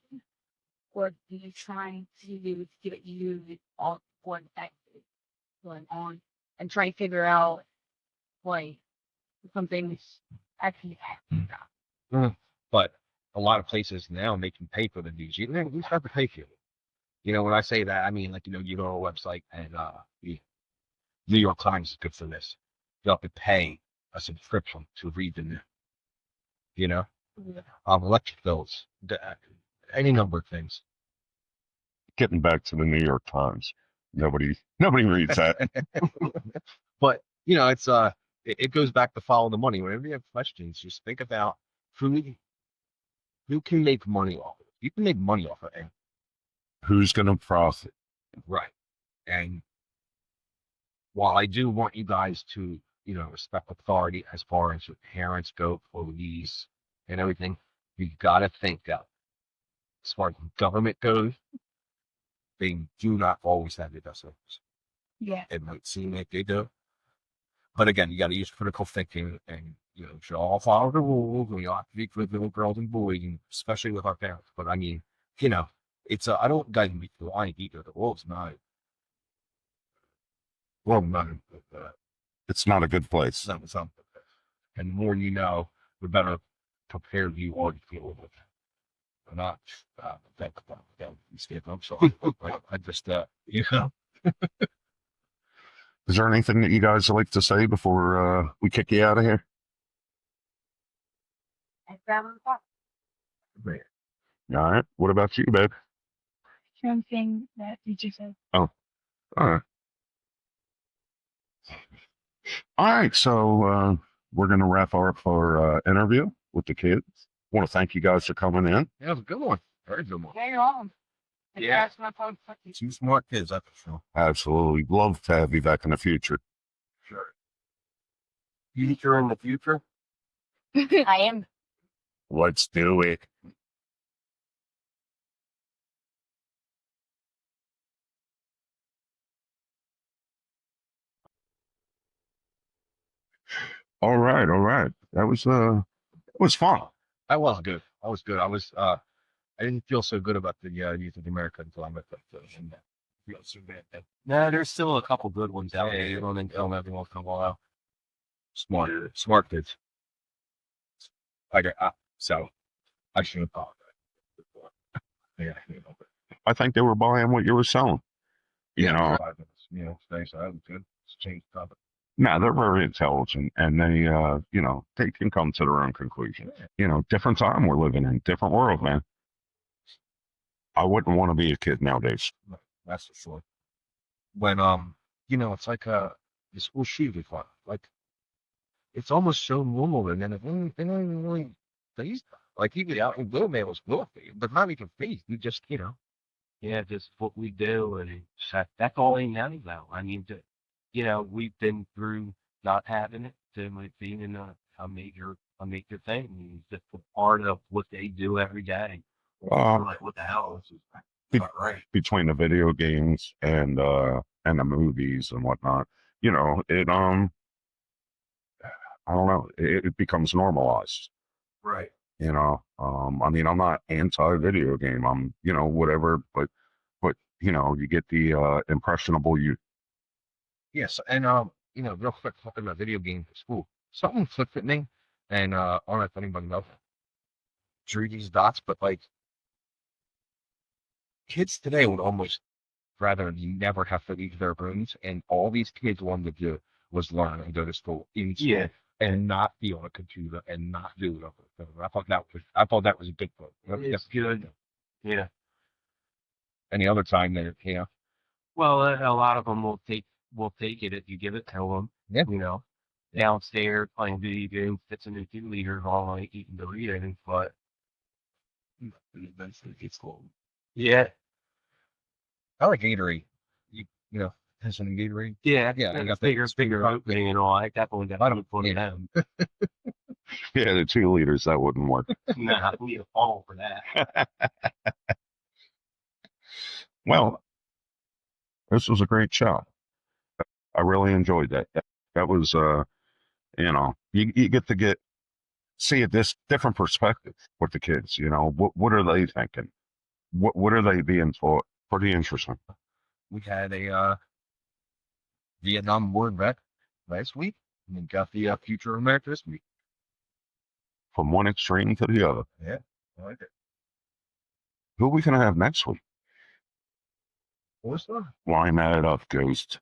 would be trying to get you on what actually going on and try to figure out like something's actually happening. But a lot of places now make you pay for the news. You have to pay for it. When I say that, I mean like you go to a website and the New York Times is good for this. You have to pay a subscription to read the news. Yeah. Electric bills, any number of things. Getting back to the New York Times, nobody reads that. But it's it goes back to follow the money. Whenever you have questions, just think about who can make money off of it. You can make money off of it, Who's going to profit? right? And while I do want you guys to respect authority as far as your parents go, police, and everything, you got to think that as far as government goes, they do not always have your best interests. Yeah. It might seem like they do, but again, you got to use critical thinking, and should all follow the rules. We ought to be good little girls and boys, and especially with our parents. But I mean, it's I don't guys be blind either. The world's not. Well, not. It's not a good place. Something. And the more you know, the better prepared you are to deal with it. I'm not think about that. I'm sorry. I just Is there anything that you guys would like to say before we kick you out of here? And grab a box. All right. What about you, babe? Something that teacher said. All right. All right. So we're going to wrap up our interview with the kids. I want to thank you guys for coming in. Yeah, it was a good one. Very good one. Yeah, you're on. Yeah. That's my phone. Two smart kids, that's for sure. Absolutely. Love to have you back in the future. Sure. Future in the future? I am. Let's do it. All right. All right. That was fun. I was good. I was good. I didn't feel so good about the youth of America until I met them. Feel so bad. No, there's still a couple good ones out there. Yeah. You run into them every once in a while. Smart kids. So I should have apologized before. Yeah, I think they were buying what you were selling. You know, 5 minutes. Today, so that was good. Let's change the topic. no, they're very intelligent, and they can come to their own conclusion. Different time we're living in, different world, man. I wouldn't want to be a kid nowadays. That's for sure. When it's like this whole shit is like it's almost so normal, and then they don't even really face like even out in Will Man was wealthy, but not even face. We just Yeah, just what we do, and that's all they know now. I mean, we've been through not having it to it being a major thing. It's just a part of what they do every day. Uh, Like, what the hell? Right. between the video games and the movies and whatnot. You know, I don't know, it becomes normalized. Right. You know, I mean, I'm not anti-video game. I'm, you know, whatever, but you know, you get the impressionable youth. Yes, and you know, real quick, talking about video games at school. Something clicked at me, and I don't know if anybody knows. Drew these dots, but like kids today would almost rather never have to leave their rooms, and all these kids wanted to do was learn and go to school in school Yeah. and not be on a computer and not do it on the phone. I thought that was a big thing. It's good. Yeah. Any other time they, you know, Well, a lot of them will take it if you give it to them. Yeah. You know, downstairs playing video games, sits in the two liters all night eating Doritos, but eventually it gets cold. Yeah. I like Gatorade. You know, has some Gatorade. Yeah. Yeah, I And got bigger, the bigger opening and all. I definitely got I don't- one yeah. of them. Yeah, the 2 liters, that wouldn't work. Nah, we need a funnel for that. Well, this was a great show. I really enjoyed that. That was, you know, you get to see a different perspective with the kids. You know, what are they thinking? What are they being taught? Pretty interesting. We had a Vietnam War vet last week, and we got the future America this week. From one extreme to the other. Yeah, I like it. Who are we gonna have next week? What's that? Line that up, Ghost.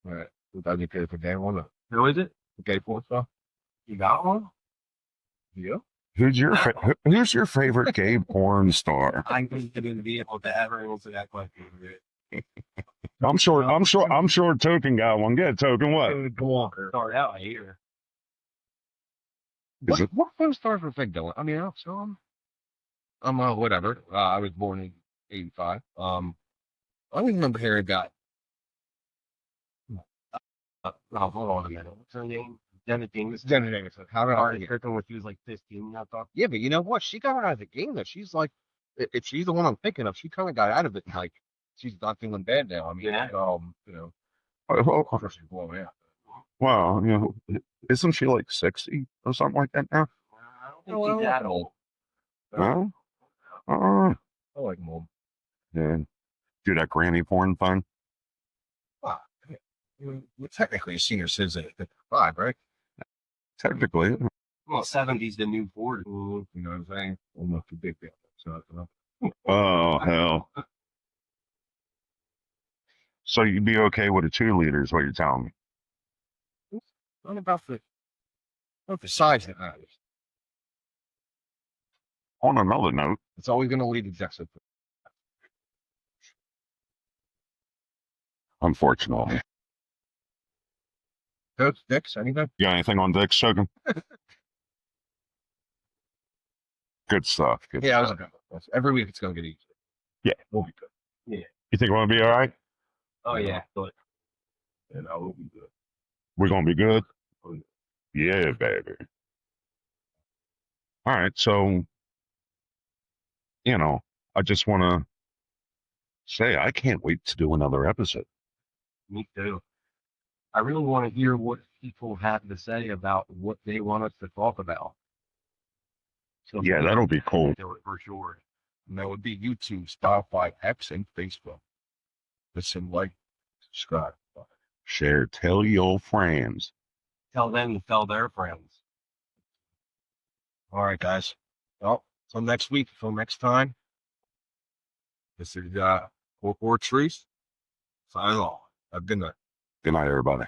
All right, we got to get for Dan one. Who is it? Okay, for stuff. You got one? Yeah. Who's your favorite gay porn star? I'm going to be able to ever answer that question. I'm sure Token got one. Get Token. What? Go on. Start out here. Is it? What phone stars were big though? I mean, so I'm whatever. I was born in '85. I don't remember hearing about. Hold on a minute. What's her name? Jenna Jameson. Jenna Jameson. How did I Started forget? cooking when she was like 15. I thought. Yeah, but you know what? She got out of the game though. She's like, if she's the one I'm thinking of, she kind of got out of it. Like, she's not feeling bad now. I mean, Yeah. you know, Well, she's blowing out. well, you know, isn't she like 60 or something like that now? I don't think she's that old. No. Uh, I like mom. yeah. Do that granny porn thing. We're technically a senior citizen at 55, right? Technically, Well, 70's the new 40. You know what I'm saying? I'm not too big there. So, oh hell. So you'd be okay with a 2 liter is what you're telling me? not about the size that matters. On another note, It's always going to lead to death. unfortunately. Coach, Dix, anything? You got anything on Dick's Token? Good stuff. Good Yeah, I stuff. was okay. Every week it's going to get easier. Yeah. We'll be good. You think we're gonna be all right? Oh, yeah. But And I will be good. We're gonna be good. Yeah, baby. All right, so you know, I just want to say I can't wait to do another episode. me too. I really want to hear what people have to say about what they want us to talk about. So Yeah, that'll be cool. do it for sure. And that would be YouTube, Spotify, X, and Facebook. Listen, like, subscribe. Share, tell your friends. Tell them to tell their friends. All right, guys. Well, till next week, till next time. This is CORE4TRUTH. Signing off. Have a good night. Good night, everybody.